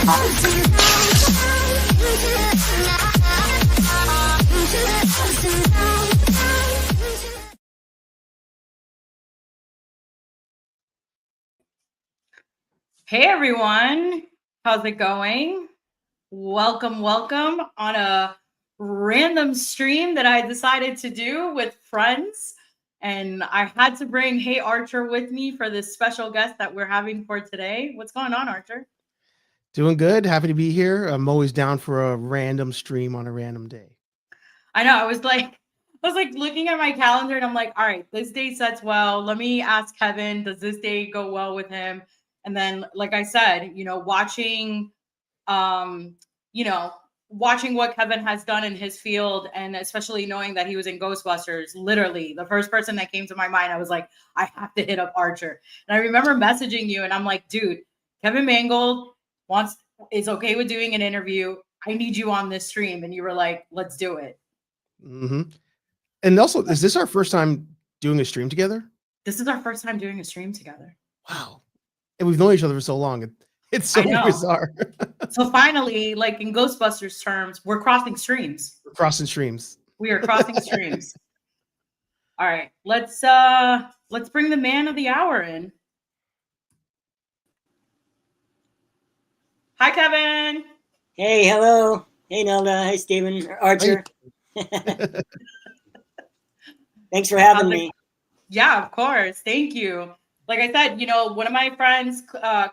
Hey everyone, how's it going? Welcome on a random stream that I decided to do with friends. And I had to bring Hey Archer with me for this special guest that we're having for today. What's going on, Archer? Doing good. Happy to be here. I'm always down for a random stream on a random day. I know. I was like looking at my calendar and I'm like, all right, this day sets well. Let me ask Kevin, does this day go well with him? And then, like I said, watching watching what Kevin has done in his field, and especially knowing that he was in Ghostbusters, literally the first person that came to my mind, I was like, I have to hit up Archer. And I remember messaging you and I'm like, dude, Kevin Mangold is okay with doing an interview. I need you on this stream. And you were like, let's do it. Mm-hmm. And also, is this our first time doing a stream together? This is our first time doing a stream together. Wow. And we've known each other for so long. It's so bizarre. So finally, like in Ghostbusters terms, we're crossing streams. We're crossing streams. We are crossing streams. All right, let's bring the man of the hour in. Hi, Kevin. Hey, hello. Hey, Nelda. Hey, Steven. Archer. Thanks for having me. Yeah, of course. Thank you. Like I said, one of my friends,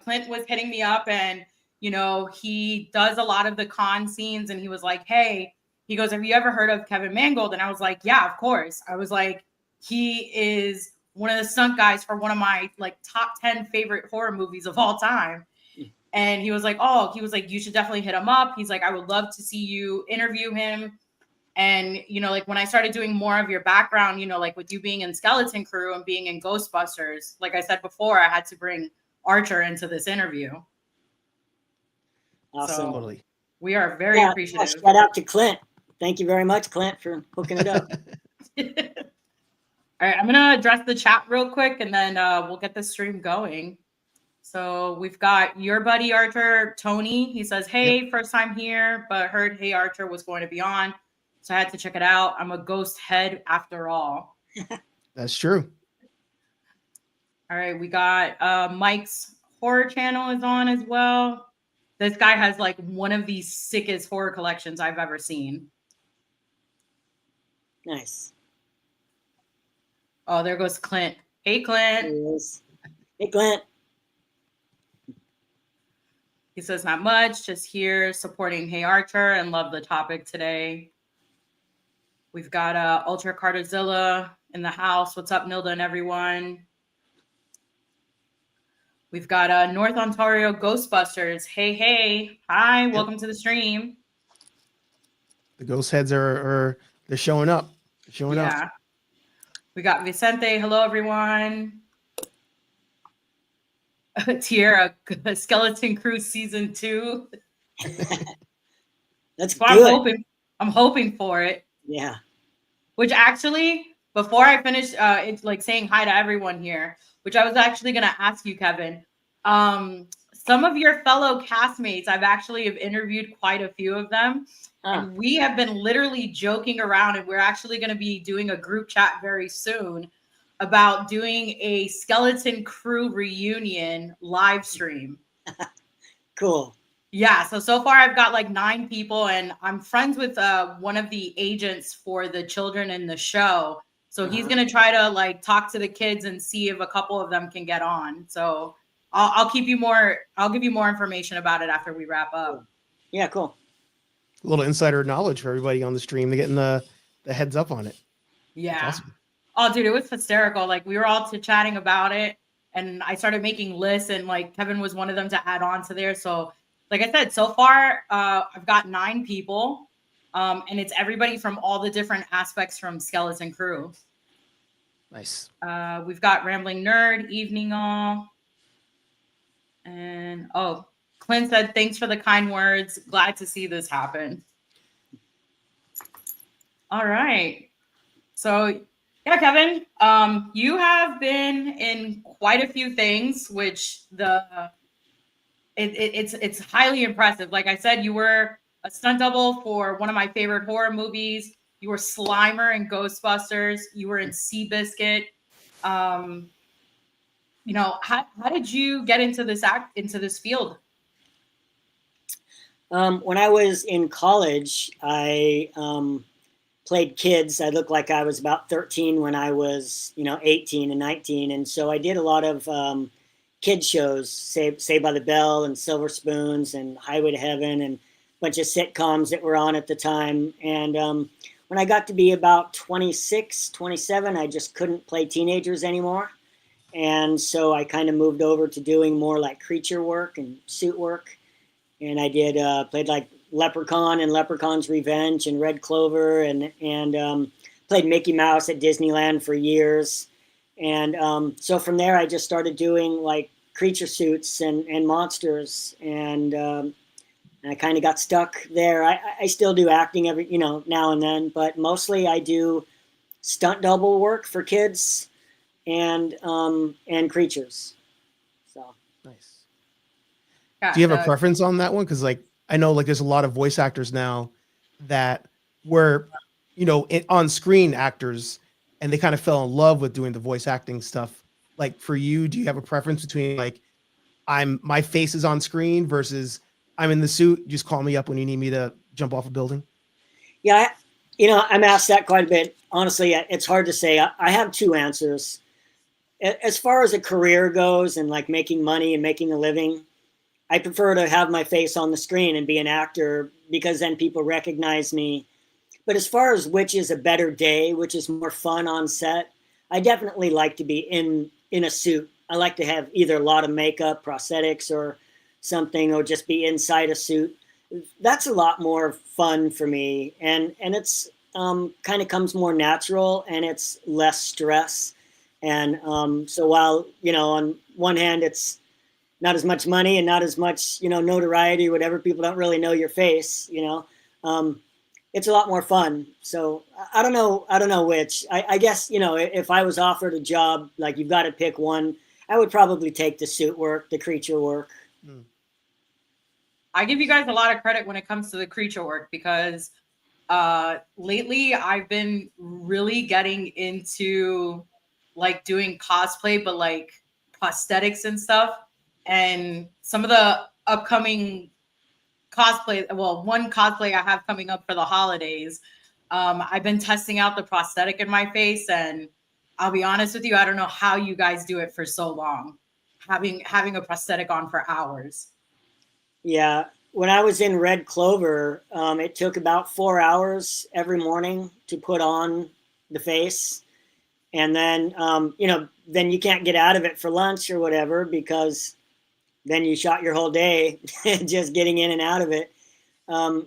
Clint, was hitting me up, and he does a lot of the con scenes, and he was like, hey, he goes, have you ever heard of Kevin Mangold? And I was like, yeah, of course. I was like, he is one of the stunt guys for one of my top 10 favorite horror movies of all time. And he was like, you should definitely hit him up. He's like, I would love to see you interview him. And, when I started doing more of your background, with you being in Skeleton Crew and being in Ghostbusters, like I said before, I had to bring Archer into this interview. Awesome. So we are very appreciative. Shout out to Clint. Thank you very much, Clint, for hooking it up. All right, I'm going to address the chat real quick, and then we'll get the stream going. So we've got your buddy Archer, Tony. He says, hey, first time here, but heard Hey Archer was going to be on. So I had to check it out. I'm a ghost head after all. That's true. All right, we got Mike's horror channel is on as well. This guy has one of the sickest horror collections I've ever seen. Nice. Oh, there goes Clint. Hey, Clint. Hey, Clint. He says, not much, just here supporting Hey Archer and love the topic today. We've got Ultra Carterzilla in the house. What's up, Nilda and everyone? We've got North Ontario Ghostbusters. Hey. Hi, welcome to the stream. The ghost heads are they're showing up. They're showing up. We got Vicente. Hello, everyone. Tierra, Skeleton Crew Season 2. That's good. I'm hoping for it. Yeah. Which actually, before I finish, it's saying hi to everyone here, which I was actually going to ask you, Kevin. Some of your fellow castmates, I've actually have interviewed quite a few of them. And we have been literally joking around, and we're actually going to be doing a group chat very soon about doing a Skeleton Crew reunion live stream. Cool. Yeah, so far I've got 9 people, and I'm friends with one of the agents for the children in the show. So he's gonna try to talk to the kids and see if a couple of them can get on. So I'll give you more information about it after we wrap up. Yeah, cool. A little insider knowledge for everybody on the stream. They're getting the heads up on it. Yeah. That's awesome. Oh, dude, it was hysterical. We were all chatting about it, and I started making lists, and Kevin was one of them to add on to there. So like I said, so far, I've got 9 people, and it's everybody from all the different aspects from Skeleton Crew. Nice. We've got Rambling Nerd, Evening All. And, Clint said, thanks for the kind words. Glad to see this happen. All right. So, yeah, Kevin, you have been in quite a few things, which it's highly impressive. Like I said, you were a stunt double for one of my favorite horror movies. You were Slimer in Ghostbusters. You were in SeaBiscuit. You know, how did you get into this field? When I was in college, I played kids. I looked like I was about 13 when I was, 18 and 19. And so I did a lot of kid shows, Saved by the Bell and Silver Spoons and Highway to Heaven and a bunch of sitcoms that were on at the time. And when I got to be about 26, 27, I just couldn't play teenagers anymore. And so I kind of moved over to doing more like creature work and suit work. And I did played like Leprechaun and Leprechaun's Revenge and Red Clover and played Mickey Mouse at Disneyland for years. And so from there, I just started doing like creature suits and monsters. And I kind of got stuck there. I still do acting every, now and then, but mostly I do stunt double work for kids and creatures. So nice. Do you have a preference on that one? Because like I know like there's a lot of voice actors now that were, on screen actors, and they kind of fell in love with doing the voice acting stuff. Like for you, do you have a preference between like my face is on screen versus I'm in the suit? Just call me up when you need me to jump off a building. Yeah, I'm asked that quite a bit. Honestly, it's hard to say. I have two answers. As far as a career goes and like making money and making a living, I prefer to have my face on the screen and be an actor because then people recognize me. But as far as which is a better day, which is more fun on set, I definitely like to be in a suit. I like to have either a lot of makeup, prosthetics or something, or just be inside a suit. That's a lot more fun for me. And it's kind of comes more natural and it's less stress. And so while, on one hand, it's not as much money and not as much, notoriety or whatever. People don't really know your face, it's a lot more fun. So I don't know which. I guess, if I was offered a job, like you've got to pick one, I would probably take the suit work, the creature work. I give you guys a lot of credit when it comes to the creature work because lately I've been really getting into like doing cosplay, but like prosthetics and stuff. And some of the upcoming cosplay, one cosplay I have coming up for the holidays, I've been testing out the prosthetic in my face, and I'll be honest with you, I don't know how you guys do it for so long, having a prosthetic on for hours. Yeah, when I was in Red Clover, it took about 4 hours every morning to put on the face, and then then you can't get out of it for lunch or whatever because then you shot your whole day just getting in and out of it.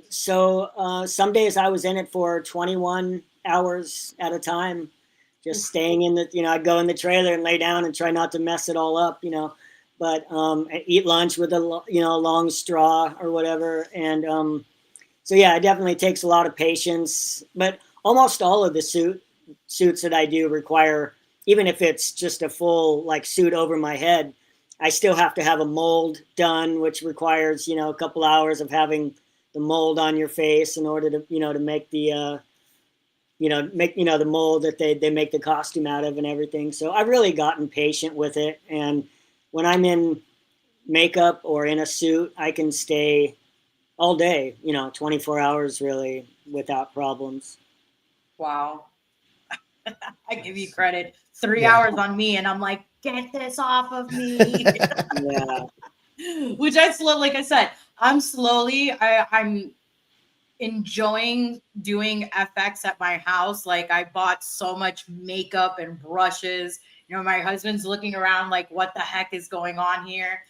So some days I was in it for 21 hours at a time, just staying in the, I'd go in the trailer and lay down and try not to mess it all up, but eat lunch with a long straw or whatever. And so, yeah, it definitely takes a lot of patience, but almost all of the suits that I do require, even if it's just a full like suit over my head, I still have to have a mold done, which requires, a couple hours of having the mold on your face in order to, to make the, the mold that they make the costume out of and everything. So I've really gotten patient with it. And when I'm in makeup or in a suit, I can stay all day, 24 hours really without problems. Wow. I give you credit. 3 hours on me, and I'm like, get this off of me. Yeah. Which like I said, I'm enjoying doing FX at my house. Like I bought so much makeup and brushes. My husband's looking around like, what the heck is going on here?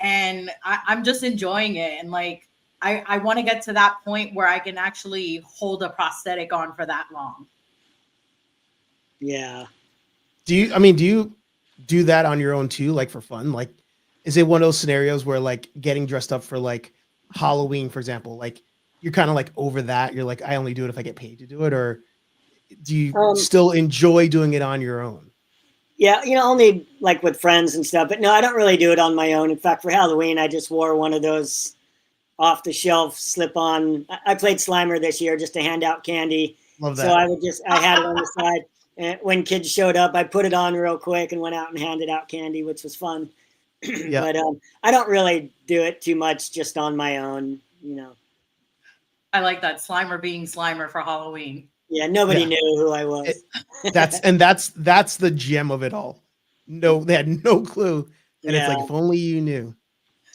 And I'm just enjoying it. And like, I want to get to that point where I can actually hold a prosthetic on for that long. Yeah. Do you do that on your own too, like for fun? Like, is it one of those scenarios where like getting dressed up for like Halloween, for example, like you're kind of like over that? You're like, I only do it if I get paid to do it, or do you still enjoy doing it on your own? Yeah, only like with friends and stuff. But no, I don't really do it on my own. In fact, for Halloween, I just wore one of those off the shelf slip on. I played Slimer this year just to hand out candy. Love So that. I had it on the side. And when kids showed up, I put it on real quick and went out and handed out candy, which was fun. Yeah. But I don't really do it too much just on my own, I like that, Slimer being Slimer for Halloween. Yeah, nobody knew who I was. That's the gem of it all. No, they had no clue. And it's like, if only you knew.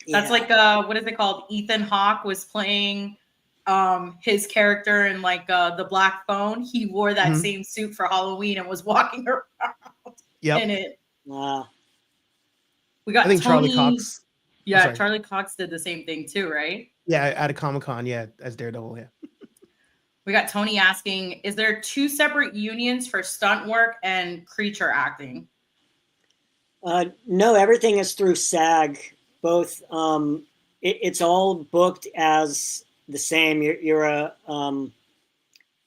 That's like what is it called? Ethan Hawke was playing his character in like the Black Phone. He wore that same suit for Halloween and was walking around in it. Wow. We got I think Tony, Charlie Cox. Yeah, Charlie Cox did the same thing too, right? Yeah, at a Comic-Con, as Daredevil, We got Tony asking, is there 2 separate unions for stunt work and creature acting? No, everything is through SAG. Both, it's all booked as the same. You're a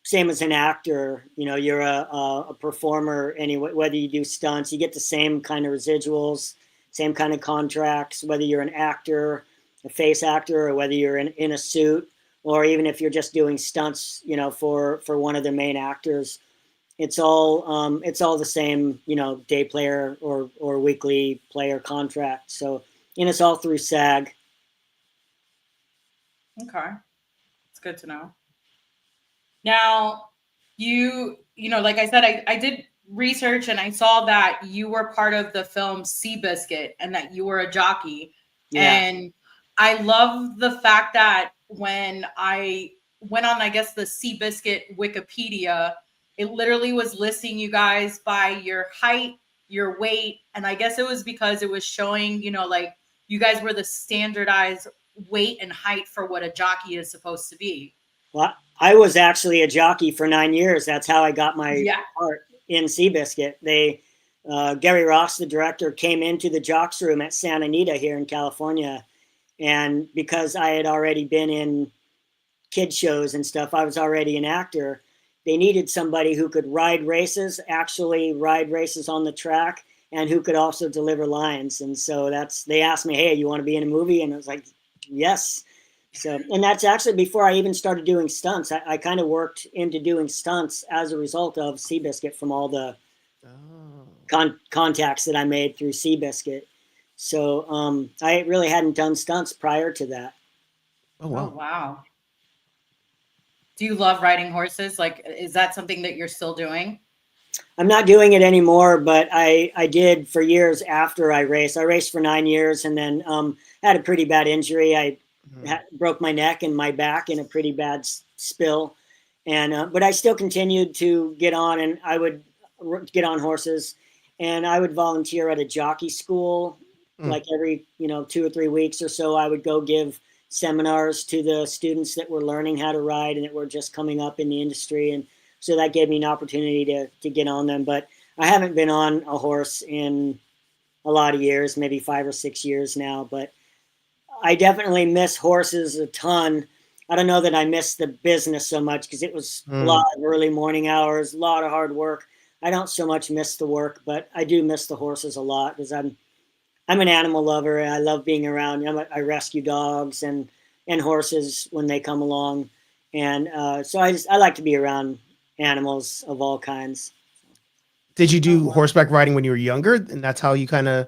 same as an actor. You're a performer anyway. Whether you do stunts, you get the same kind of residuals, same kind of contracts. Whether you're an actor, a face actor, or whether you're in a suit, or even if you're just doing stunts, for one of the main actors. It's all the same, day player or weekly player contract. So, and it's all through SAG. Okay. It's good to know. Now, like I said, I did research and I saw that you were part of the film SeaBiscuit and that you were a jockey. Yeah. And I love the fact that when I went on, I guess, the SeaBiscuit Wikipedia, it literally was listing you guys by your height, your weight, and I guess it was because it was showing, like you guys were the standardized weight and height for what a jockey is supposed to be. Well, I was actually a jockey for 9 years. That's how I got my part in SeaBiscuit. Gary Ross, the director, came into the jocks room at Santa Anita here in California. And because I had already been in kid shows and stuff, I was already an actor. They needed somebody who could actually ride races on the track, and who could also deliver lines. And so they asked me, hey, you want to be in a movie? And I was like, yes. So, and that's actually before I even started doing stunts. I kind of worked into doing stunts as a result of SeaBiscuit from all the contacts that I made through SeaBiscuit. So I really hadn't done stunts prior to that. Oh, wow. Oh, wow. Do you love riding horses? Like, is that something that you're still doing? I'm not doing it anymore, but I did for years after I raced. I raced for 9 years and then had a pretty bad injury. I broke my neck and my back in a pretty bad spill. And but I still continued to get on, and I would get on horses, and I would volunteer at a jockey school like every 2 or 3 weeks or so. I would go give seminars to the students that were learning how to ride and that were just coming up in the industry. And so that gave me an opportunity to get on them. But I haven't been on a horse in a lot of years, maybe 5 or 6 years now. But I definitely miss horses a ton. I don't know that I miss the business so much because it was a lot of early morning hours, a lot of hard work. I don't so much miss the work, but I do miss the horses a lot because I'm an animal lover. And I love being around. I rescue dogs and horses when they come along. And so I like to be around animals of all kinds. Did you do horseback riding when you were younger, and that's how you kind of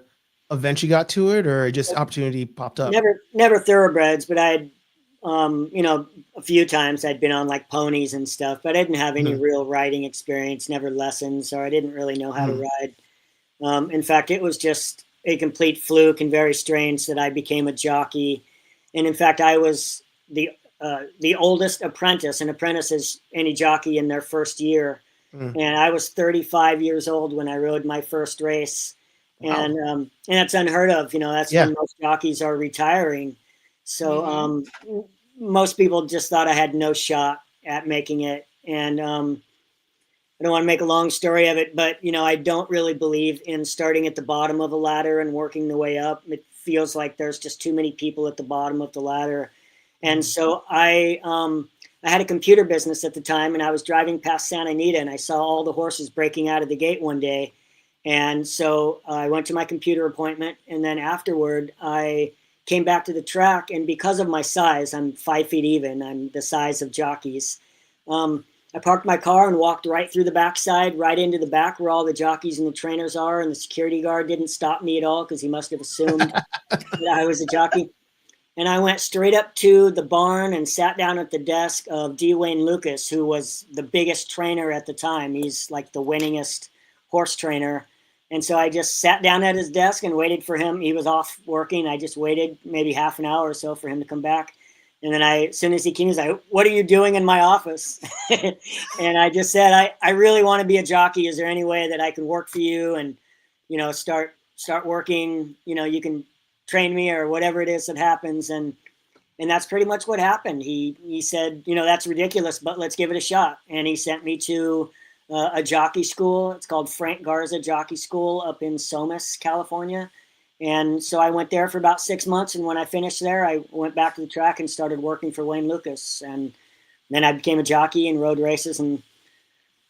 eventually got to it, or just opportunity popped up? Never thoroughbreds, but I'd a few times I'd been on like ponies and stuff, but I didn't have any real riding experience, never lessons, or I didn't really know how to ride. In fact, it was just a complete fluke and very strange that I became a jockey. And in fact, I was the oldest apprentice. An apprentice is any jockey in their first year. And I was 35 years old when I rode my first race. Wow. And that's unheard of. That's when most jockeys are retiring. So most people just thought I had no shot at making it. And I don't want to make a long story of it, but I don't really believe in starting at the bottom of a ladder and working the way up. It feels like there's just too many people at the bottom of the ladder. And so I had a computer business at the time, and I was driving past Santa Anita, and I saw all the horses breaking out of the gate one day. And so I went to my computer appointment, and then afterward I came back to the track. And because of my size, I'm 5 feet even. I'm the size of jockeys. I parked my car and walked right through the backside, right into the back where all the jockeys and the trainers are. And the security guard didn't stop me at all because he must have assumed that I was a jockey. And I went straight up to the barn and sat down at the desk of D. Wayne Lucas, who was the biggest trainer at the time. He's like the winningest horse trainer. And so I just sat down at his desk and waited for him. He was off working. I just waited maybe half an hour or so for him to come back. And then as soon as he came, he was like, "What are you doing in my office?" And I just said, I really want to be a jockey. Is there any way that I can work for you and, start working, you can train me or whatever it is that happens. And that's pretty much what happened. He said, "That's ridiculous, but let's give it a shot." And he sent me to a jockey school. It's called Frank Garza Jockey School up in Somis, California. And so I went there for about 6 months. And when I finished there, I went back to the track and started working for Wayne Lucas. And then I became a jockey and rode races and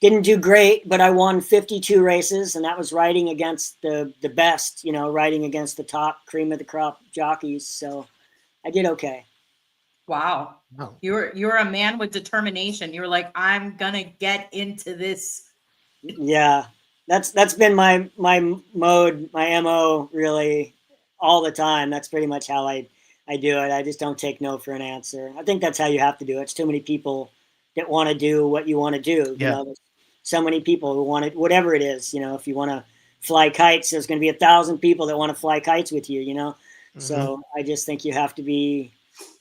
didn't do great, but I won 52 races. And that was riding against the best, riding against the top cream of the crop jockeys. So I did okay. Wow. You're a man with determination. You're like, I'm going to get into this. Yeah. That's been my mode, my MO really all the time. That's pretty much how I do it. I just don't take no for an answer. I think that's how you have to do it. It's too many people that want to do what you want to do. Yeah. There's so many people who want it, whatever it is, if you want to fly kites, there's going to be 1,000 people that want to fly kites with you, Mm-hmm. So I just think you have to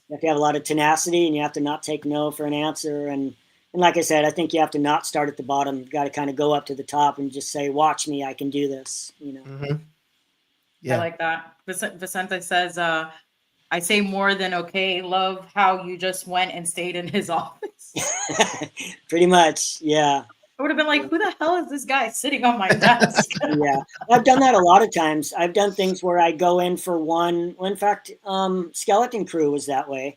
have a lot of tenacity, and you have to not take no for an answer. And like I said, I think you have to not start at the bottom. You've got to kind of go up to the top and just say, "Watch me, I can do this." Mm-hmm. Yeah. I like that. Vicente says, I say more than okay. Love how you just went and stayed in his office. Pretty much, yeah. I would have been like, who the hell is this guy sitting on my desk? Yeah, I've done that a lot of times. I've done things where I go in for one. In fact, Skeleton Crew was that way.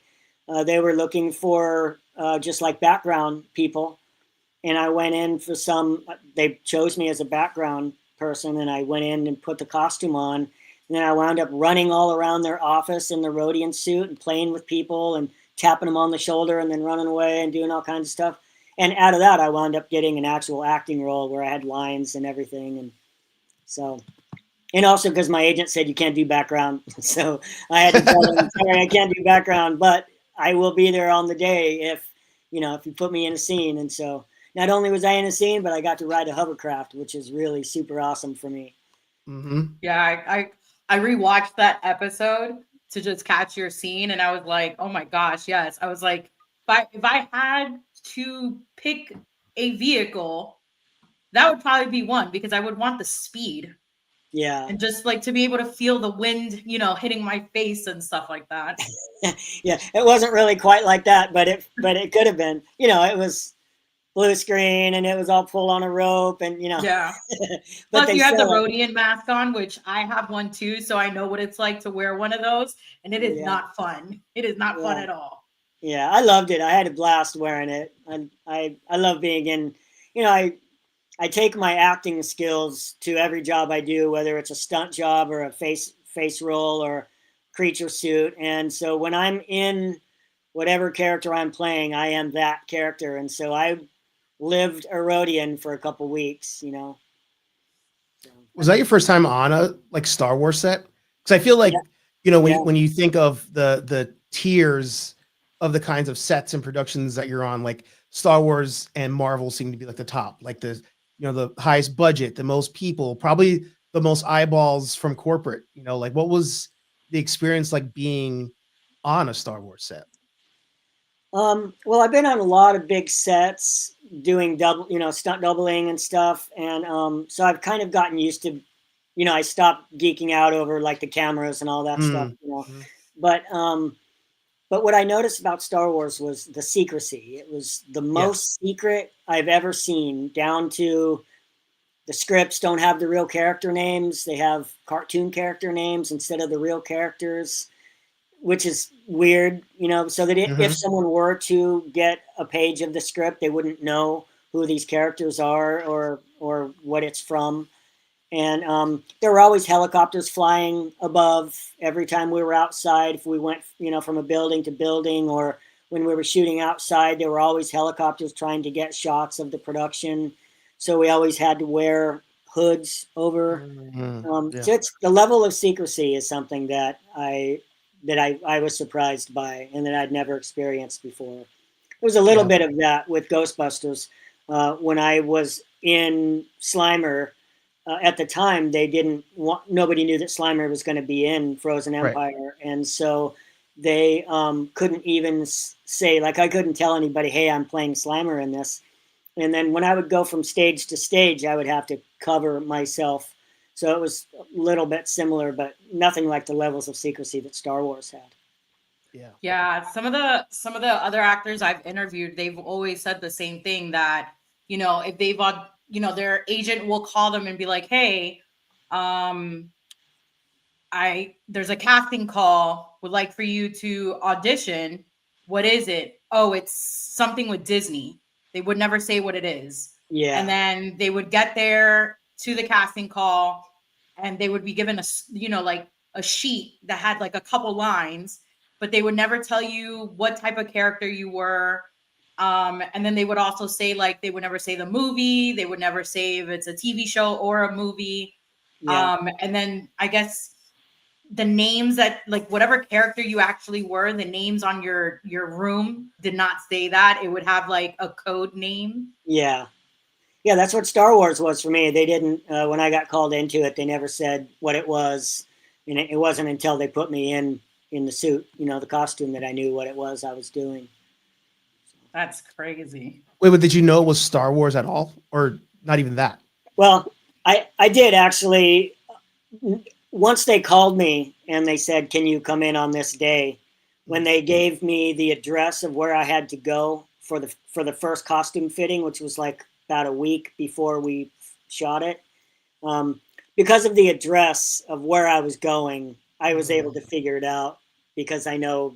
They were looking for just like background people. And I went in for they chose me as a background person, and I went in and put the costume on. And then I wound up running all around their office in the Rhodian suit and playing with people and tapping them on the shoulder and then running away and doing all kinds of stuff. And out of that, I wound up getting an actual acting role where I had lines and everything. And so, and also because my agent said you can't do background. So I had to tell him, sorry, I can't do background, but I will be there on the day if you put me in a scene. And so not only was I in a scene, but I got to ride a hovercraft, which is really super awesome for me. Mm-hmm. Yeah, I rewatched that episode to just catch your scene, and I was like, oh my gosh, yes. I was like, if I had to pick a vehicle, that would probably be one, because I would want the speed. Yeah. And just like to be able to feel the wind, hitting my face and stuff like that. Yeah, it wasn't really quite like that, but it could have been. It was blue screen and it was all pulled on a rope and Yeah. But plus you have the Rhodian mask on, which I have one too, so I know what it's like to wear one of those, and it is not fun. It is not fun at all. Yeah, I loved it. I had a blast wearing it. I love being in, I take my acting skills to every job I do, whether it's a stunt job or a face role or creature suit. And so when I'm in whatever character I'm playing, I am that character. And so I lived a Rhodian for a couple weeks, So. Was that your first time on a Star Wars set? Because I feel like, when you think of the tiers of the kinds of sets and productions that you're on, like Star Wars and Marvel seem to be like the top, like the highest budget, the most people, probably the most eyeballs from corporate, what was the experience like being on a Star Wars set? Well, I've been on a lot of big sets doing stunt doubling and stuff. And so I've kind of gotten used to, I stopped geeking out over like the cameras and all that stuff, Mm-hmm. But what I noticed about Star Wars was the secrecy. It was the most secret I've ever seen, down to the scripts don't have the real character names. They have cartoon character names instead of the real characters, which is weird, so that if someone were to get a page of the script, they wouldn't know who these characters are or what it's from. And there were always helicopters flying above every time we were outside. If we went, from a building to building, or when we were shooting outside, there were always helicopters trying to get shots of the production. So we always had to wear hoods over. So it's the level of secrecy is something that I was surprised by and that I'd never experienced before. There was a little bit of that with Ghostbusters. When I was in Slimer, at the time, nobody knew that Slimer was going to be in Frozen Empire. And so they couldn't even say, like, I couldn't tell anybody, hey, I'm playing Slimer in this. And then when I would go from stage to stage, I would have to cover myself. So it was a little bit similar, but nothing like the levels of secrecy that Star Wars had. Yeah. Some of the other actors I've interviewed, they've always said the same thing, that, if they've, their agent will call them and be like, hey, there's a casting call, would like for you to audition. What is it? Oh, it's something with Disney. They would never say what it is. Yeah. And then they would get there to the casting call and they would be given a sheet that had like a couple lines, but they would never tell you what type of character you were. And then they would also say, like, they would never say the movie. They would never say if it's a TV show or a movie. Yeah. And then I guess the names that, like, whatever character you actually were, the names on your room did not say that. It would have like a code name. Yeah. Yeah, that's what Star Wars was for me. They didn't, when I got called into it, they never said what it was. And it wasn't until they put me in the suit, the costume, that I knew what it was I was doing. That's crazy. Wait, but did you know it was Star Wars at all, or not even that? Well, I did actually. Once they called me and they said, can you come in on this day? When they gave me the address of where I had to go for the first costume fitting, which was like about a week before we shot it, because of the address of where I was going, I was able to figure it out, because I know,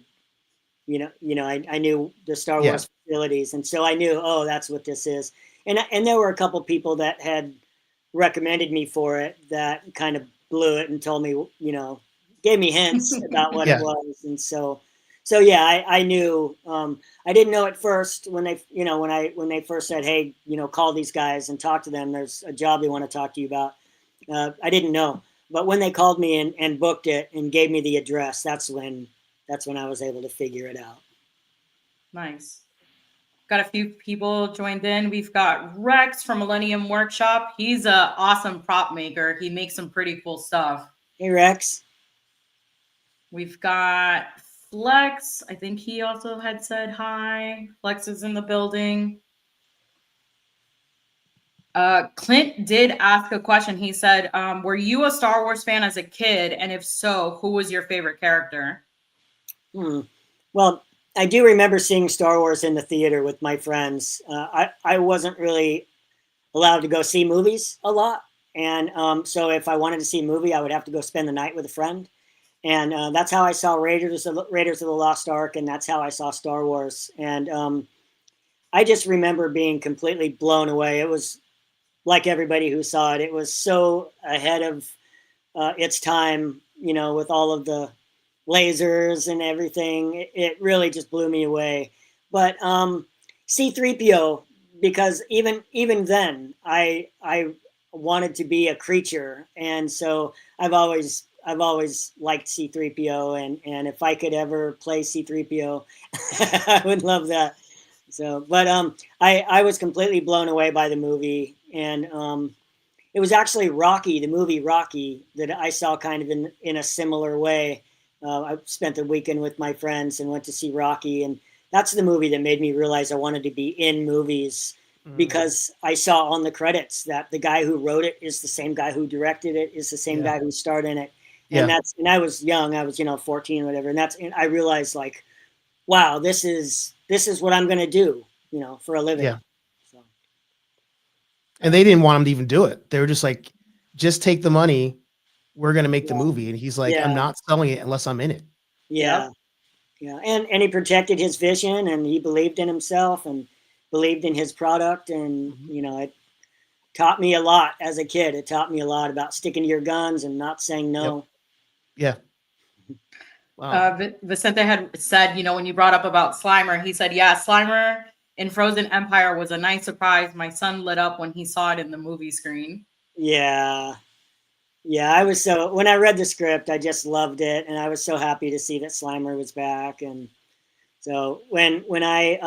I knew the Star Wars facilities. And so I knew, oh, that's what this is. And there were a couple people that had recommended me for it that kind of blew it and told me, gave me hints about what it was. And so yeah, I knew. I didn't know at first when they, when they first said, hey, call these guys and talk to them. There's a job they want to talk to you about. I didn't know, but when they called me and booked it and gave me the address, that's when I was able to figure it out. Nice. Got a few people joined in. We've got Rex from Millennium Workshop. He's an awesome prop maker. He makes some pretty cool stuff. Hey, Rex. We've got Flex. I think he also had said hi. Flex is in the building. Clint did ask a question. He said, were you a Star Wars fan as a kid? And if so, who was your favorite character? Well, I do remember seeing Star Wars in the theater with my friends. I wasn't really allowed to go see movies a lot. And so if I wanted to see a movie, I would have to go spend the night with a friend. And that's how I saw Raiders of the Lost Ark. And that's how I saw Star Wars. And I just remember being completely blown away. It was like everybody who saw it. It was so ahead of its time, with all of the lasers and everything. It really just blew me away. But C-3PO, because even then I wanted to be a creature, and so I've always liked C-3PO, and if I could ever play C-3PO, I would love that. So, but I was completely blown away by the movie, and it was actually Rocky, the movie Rocky, that I saw kind of in a similar way. I spent the weekend with my friends and went to see Rocky, and that's the movie that made me realize I wanted to be in movies, because I saw on the credits that the guy who wrote it is the same guy who directed it, is the same guy who starred in it. And and I was young, I was 14 or whatever, and I realized, like, wow, this is what I'm going to do, for a living. So. And they didn't want him to even do it. They were just like, just take the money. We're going to make the movie. And he's like, I'm not selling it unless I'm in it. Yeah. And he protected his vision, and he believed in himself and believed in his product. And, taught me a lot as a kid. It taught me a lot about sticking to your guns and not saying no. Yep. Yeah. Wow. Vicente had said, you know, when you brought up about Slimer, he said, yeah, Slimer in Frozen Empire was a nice surprise. My son lit up when he saw it in the movie screen. Yeah. Yeah, I was when I read the script, I just loved it. And I was so happy to see that Slimer was back. And so when I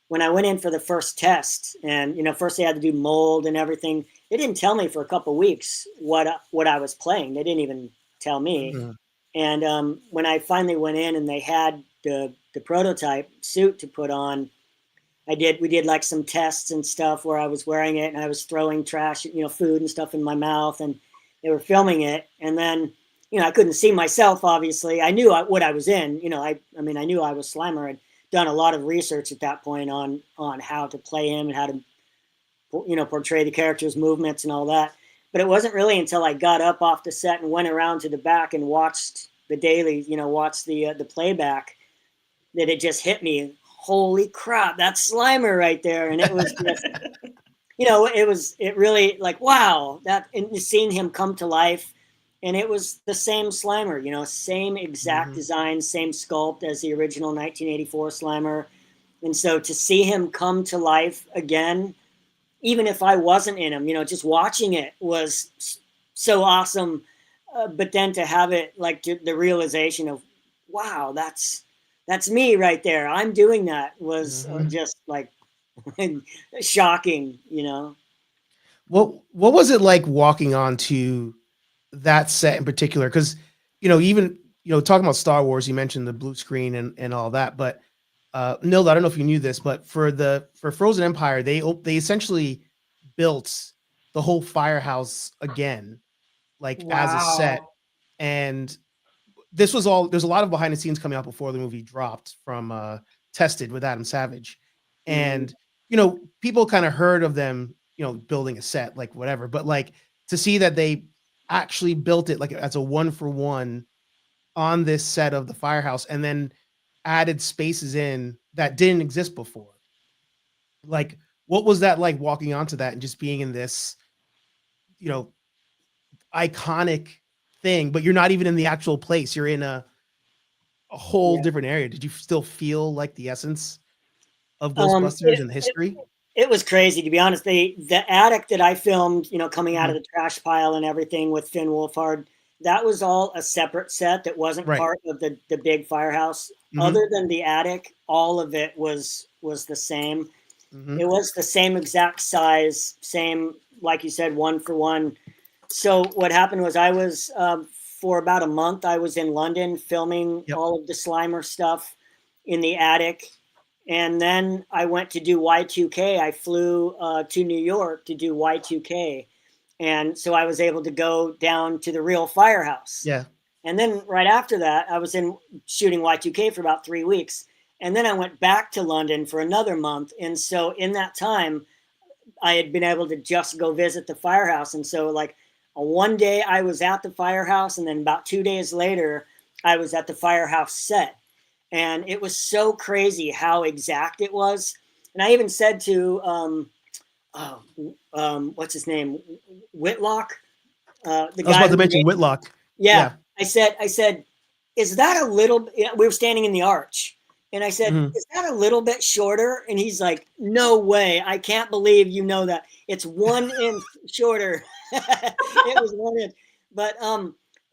went in for the first test and, you know, first they had to do mold and everything, they didn't tell me for a couple of weeks what I was playing. They didn't even tell me. Mm-hmm. And when I finally went in and they had the prototype suit to put on, we did like some tests and stuff where I was wearing it and I was throwing trash, you know, food and stuff in my mouth, and they were filming it. And then, you know, I couldn't see myself, obviously. I knew what I was in, you know, I mean, I knew I was Slimer. I'd done a lot of research at that point on how to play him and how to, you know, portray the character's movements and all that. But it wasn't really until I got up off the set and went around to the back and watched the daily, you know, watched the playback, that it just hit me. Holy crap, that's Slimer right there. And it was just, you know, it really like, wow, and seeing him come to life. And it was the same Slimer, you know, same exact design, same sculpt as the original 1984 Slimer. And so to see him come to life again, even if I wasn't in him, you know, just watching it was so awesome. But then to have it like the realization of, wow, that's me right there. I'm doing that was just like shocking, you know. What was it like walking onto that set in particular? Because, you know, even, you know, talking about Star Wars, you mentioned the blue screen and all that, but Nilda, I don't know if you knew this, but for Frozen Empire, they essentially built the whole firehouse again, like as a set. And this was all, there's a lot of behind the scenes coming out before the movie dropped from Tested with Adam Savage. And, you know, people kind of heard of them, you know, building a set, like whatever, but like to see that they actually built it like as a 1-for-1 on this set of the firehouse and then added spaces in that didn't exist before. Like, what was that like walking onto that and just being in this, you know, iconic thing, but you're not even in the actual place. You're in a whole different area. Did you still feel like the essence of Ghostbusters and the history? It was crazy, to be honest. The attic that I filmed, you know, coming out of the trash pile and everything with Finn Wolfhard, that was all a separate set that wasn't part of the big firehouse. Other than the attic, all of it was the same. It was the same exact size, same, like you said, 1-for-1. So what happened was I was, for about a month, I was in London filming all of the Slimer stuff in the attic. And then I went to do Y2K. I flew to New York to do Y2K. And so I was able to go down to the real firehouse. Yeah. And then right after that, I was in shooting Y2K for about 3 weeks. And then I went back to London for another month. And so in that time, I had been able to just go visit the firehouse. And so like one day I was at the firehouse, and then about 2 days later, I was at the firehouse set. And it was so crazy how exact it was. And I even said to, what's his name? Whitlock. I was about to mention Whitlock. Yeah. I said, is that a little, we were standing in the arch. And I said, is that a little bit shorter? And he's like, no way. I can't believe you know that. It's 1 inch shorter. It was 1 inch. But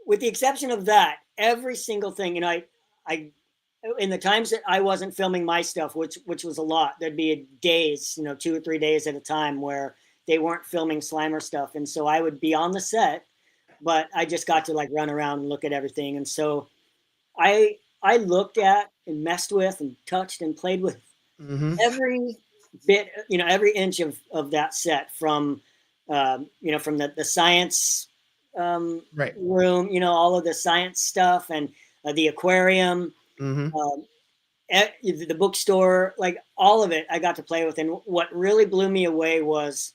with the exception of that, every single thing, you know, I in the times that I wasn't filming my stuff, which was a lot, there'd be days, you know, 2 or 3 days at a time where they weren't filming Slimer stuff. And so I would be on the set, but I just got to like run around and look at everything. And so I looked at and messed with and touched and played with every bit, you know, every inch of that set from, you know, from the science room, you know, all of the science stuff and the aquarium, the bookstore, like all of it I got to play with. And what really blew me away was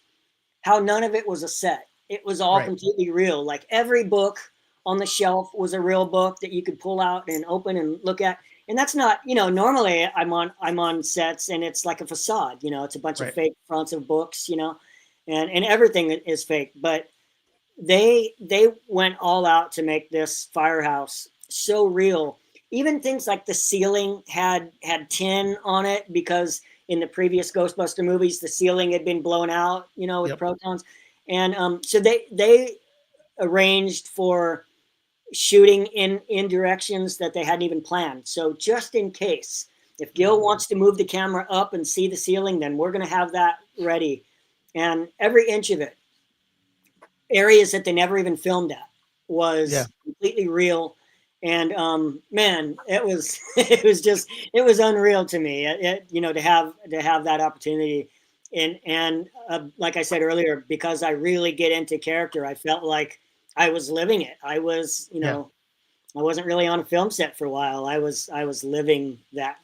how none of it was a set. It was all completely real. Like every book on the shelf was a real book that you could pull out and open and look at. And that's not, you know, normally I'm on sets and it's like a facade, you know, it's a bunch of fake fronts of books, you know, and everything is fake. But they went all out to make this firehouse so real. Even things like the ceiling had tin on it, because in the previous Ghostbuster movies, the ceiling had been blown out, you know, with protons. And so they arranged for shooting in directions that they hadn't even planned. So just in case, if Gil wants to move the camera up and see the ceiling, then we're going to have that ready. And every inch of it, areas that they never even filmed at, was completely real. And man, it was it was unreal to me. You know, to have that opportunity. And like I said earlier, because I really get into character, I felt like I was living it. I was, you know, I wasn't really on a film set for a while. I was living that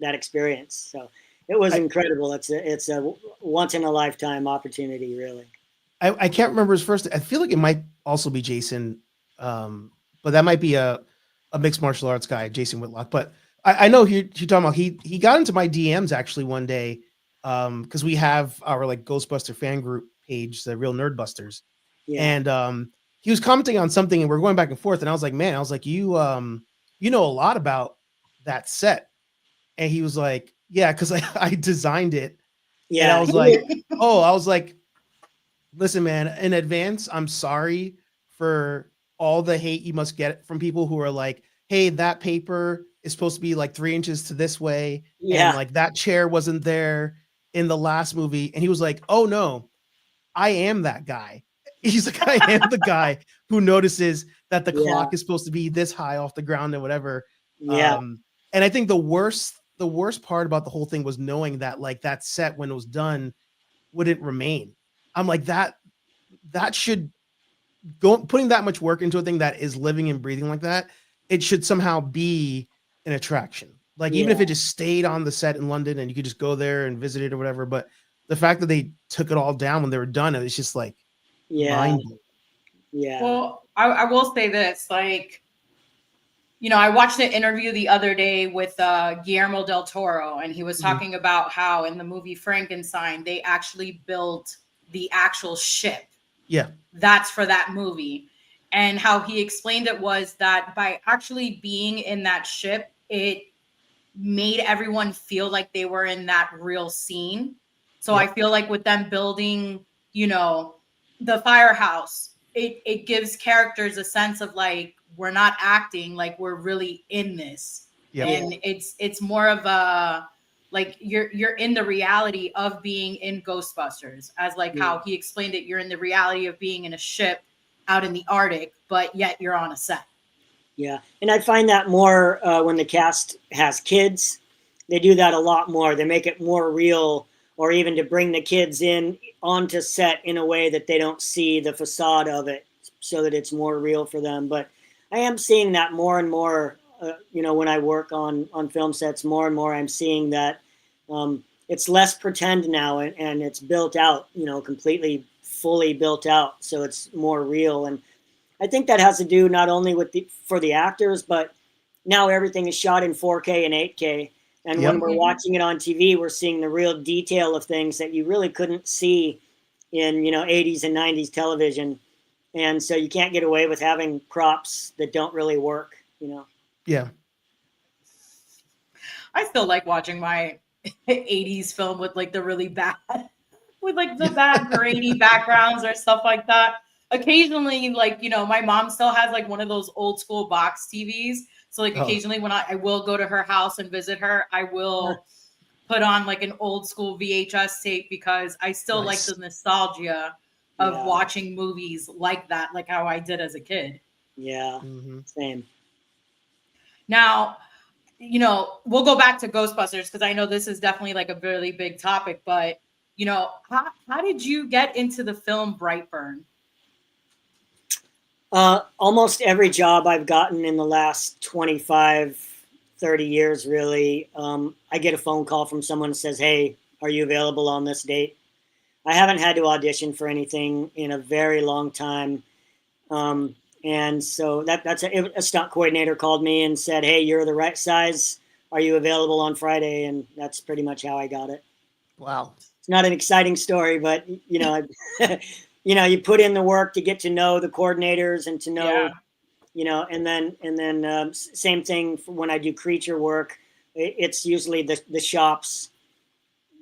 experience. So it was incredible. It's a once in a lifetime opportunity, really. I can't remember his first. I feel like it might also be Jason, but that might be a mixed martial arts guy, Jason Whitlock. But I know you're talking about he got into my DMs actually one day, because we have our like Ghostbuster fan group page, the Real Nerd Busters, and he was commenting on something, and we're going back and forth, and I was like, man, you know a lot about that set, and he was like, yeah, because I designed it, and I was like, listen, man, in advance, I'm sorry for all the hate you must get from people who are like, hey, that paper is supposed to be like 3 inches to this way. And like that chair wasn't there in the last movie. And he was like, oh no, I am that guy. He's like, I am the guy who notices that the clock is supposed to be this high off the ground and whatever. And I think the worst part about the whole thing was knowing that like that set, when it was done, wouldn't remain. I'm like, that should go, putting that much work into a thing that is living and breathing like that, it should somehow be an attraction. Like even if it just stayed on the set in London and you could just go there and visit it or whatever, but the fact that they took it all down when they were done, it's just like mind-blowing. Well, I will say this, like, you know, I watched an interview the other day with Guillermo del Toro, and he was talking about how in the movie Frankenstein, they actually built the actual ship. Yeah. That's for that movie. And how he explained it was that by actually being in that ship, it made everyone feel like they were in that real scene. So I feel like with them building, you know, the firehouse, it gives characters a sense of like, we're not acting, like we're really in this. And it's more of a, like you're in the reality of being in Ghostbusters, as like how he explained it. You're in the reality of being in a ship out in the Arctic, but yet you're on a set. Yeah. And I find that more when the cast has kids, they do that a lot more. They make it more real, or even to bring the kids in onto set in a way that they don't see the facade of it, so that it's more real for them. But I am seeing that more and more, you know, when I work on film sets, more and more I'm seeing that it's less pretend now, and it's built out, you know, completely fully built out. So it's more real. And I think that has to do not only with for the actors, but now everything is shot in 4K and 8K. And when we're watching it on TV, we're seeing the real detail of things that you really couldn't see in, you know, 80s and 90s television. And so you can't get away with having props that don't really work, you know? Yeah. I still like watching my 80s film with like the really bad, with like the bad grainy backgrounds or stuff like that. Occasionally, like, you know, my mom still has like one of those old school box TVs. So like occasionally when I will go to her house and visit her, I will put on like an old school VHS tape, because I still like the nostalgia of watching movies like that, like how I did as a kid. Yeah, same. Now, you know, we'll go back to Ghostbusters, because I know this is definitely like a really big topic, but, you know, how did you get into the film Brightburn? Almost every job I've gotten in the last 25, 30 years, really, I get a phone call from someone who says, hey, are you available on this date? I haven't had to audition for anything in a very long time. And so that's a stunt coordinator called me and said, hey, you're the right size. Are you available on Friday? And that's pretty much how I got it. Wow. not an exciting story, but you know, you know, you put in the work to get to know the coordinators and to know, you know, and then same thing when I do creature work. It's usually the shops,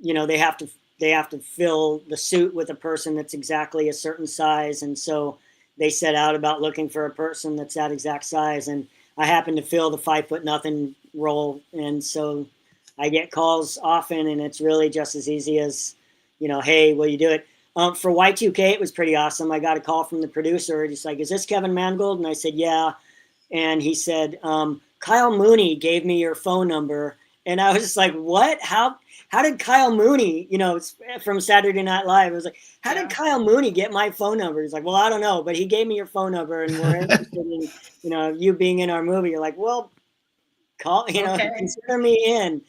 you know, they have to fill the suit with a person that's exactly a certain size, and so they set out about looking for a person that's that exact size, and I happen to fill the 5'0" role, and so I get calls often, and it's really just as easy as, you know, hey, will you do it? For Y2K, it was pretty awesome. I got a call from the producer, just like, is this KEVIN Mangold? And I said, yeah. And he said, Kyle Mooney gave me your phone number. And I was just like, what? How did Kyle Mooney, you know, it's from Saturday Night Live. I was like, how did Kyle Mooney get my phone number? He's like, well, I don't know, but he gave me your phone number, and we're interested in, you know, you being in our movie. You're like, well, call, you know, consider me in.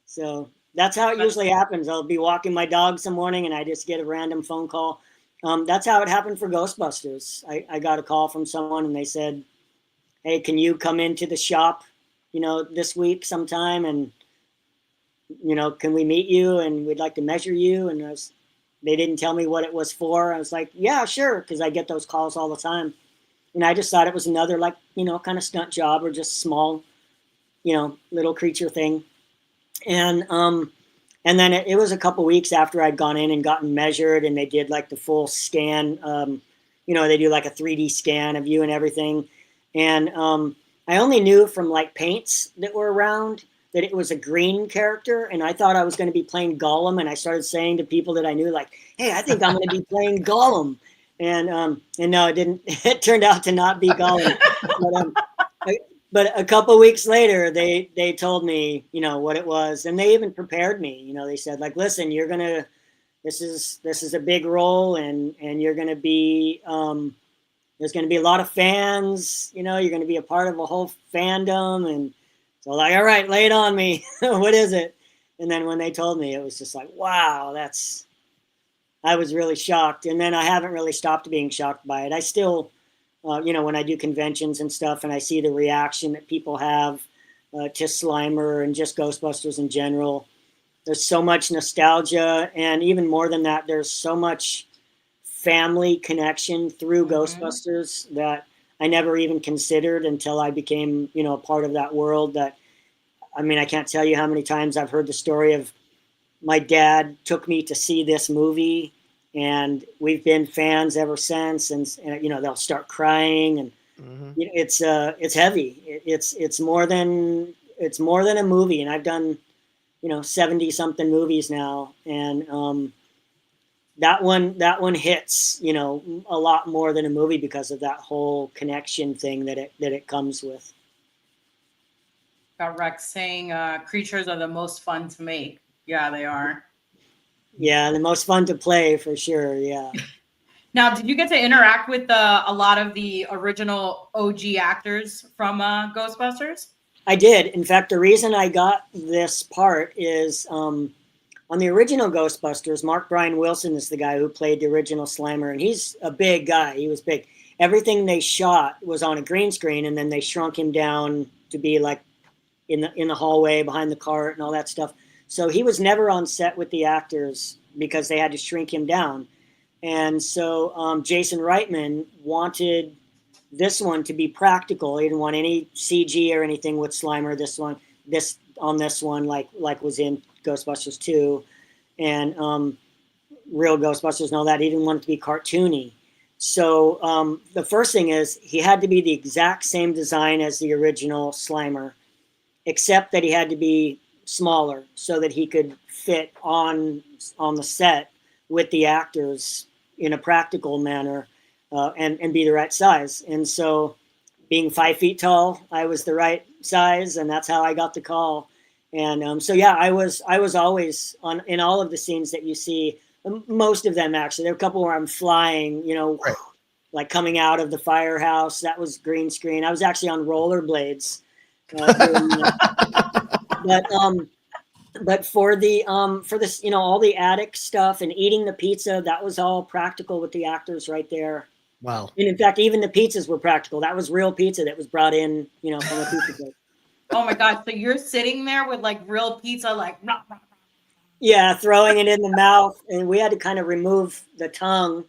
So that's how it usually happens. I'll be walking my dog some morning and I just get a random phone call. That's how it happened for Ghostbusters. I got a call from someone and they said, hey, can you come into the shop, you know, this week sometime, and, you know, can we meet you, and we'd like to measure you. And they didn't tell me what it was for. I was like, yeah, sure, because I get those calls all the time. And I just thought it was another, like, you know, kind of stunt job or just small, you know, little creature thing. And then it was a couple weeks after I'd gone in and gotten measured, and they did like the full scan. You know, they do like a 3D scan of you and everything. And I only knew from like paints that were around that it was a green character, and I thought I was going to be playing Gollum. And I started saying to people that I knew, like, hey, I think I'm going to be playing Gollum. And no, it didn't. It turned out to not be Gollum. But a couple weeks later, they told me, you know, what it was, and they even prepared me. You know, they said, like, listen, you're gonna, this is a big role, and you're gonna be, there's gonna be a lot of fans. You know, you're gonna be a part of a whole fandom, and so like, all right, lay it on me. What is it? And then when they told me, it was just like, wow, I was really shocked. And then I haven't really stopped being shocked by it. I still. You know, when I do conventions and stuff, and I see the reaction that people have to Slimer and just Ghostbusters in general, there's so much nostalgia, and even more than that, there's so much family connection through Ghostbusters that I never even considered until I became, you know, a part of that world. That, I mean, I can't tell you how many times I've heard the story of my dad took me to see this movie, and we've been fans ever since. And you know, they'll start crying, and you know, it's heavy. It's more than a movie. And I've done, you know, 70 something movies now, and that one hits, you know, a lot more than a movie because of that whole connection thing that it comes with. Got Rex saying creatures are the most fun to make. Yeah, they are. Yeah, the most fun to play for sure. Yeah. Now, did you get to interact with a lot of the original OG actors from Ghostbusters? I did. In fact, the reason I got this part is on the original Ghostbusters, Mark Brian Wilson is the guy who played the original Slimer, and he's a big guy. He was big. Everything they shot was on a green screen, and then they shrunk him down to be like in the hallway behind the cart and all that stuff. So he was never on set with the actors because they had to shrink him down. And so Jason Reitman wanted this one to be practical. He didn't want any CG or anything with Slimer. This one, like was in Ghostbusters 2 and real Ghostbusters and all that. He didn't want it to be cartoony. So the first thing is he had to be the exact same design as the original Slimer, except that he had to be smaller so that he could fit on the set with the actors in a practical manner and be the right size. And so being 5 feet tall, I was the right size, and that's how I got the call. And so, yeah, I was always in all of the scenes that you see, most of them actually. There were a couple where I'm flying, you know, right, like coming out of the firehouse. That was green screen. I was actually on rollerblades. But for this, you know, all the attic stuff and eating the pizza, that was all practical with the actors right there. Wow. And in fact, even the pizzas were practical. That was real pizza that was brought in, you know, from a pizza place. Oh my God. So you're sitting there with like real pizza, like, rah, rah, rah. Yeah, throwing it in the mouth, and we had to kind of remove the tongue,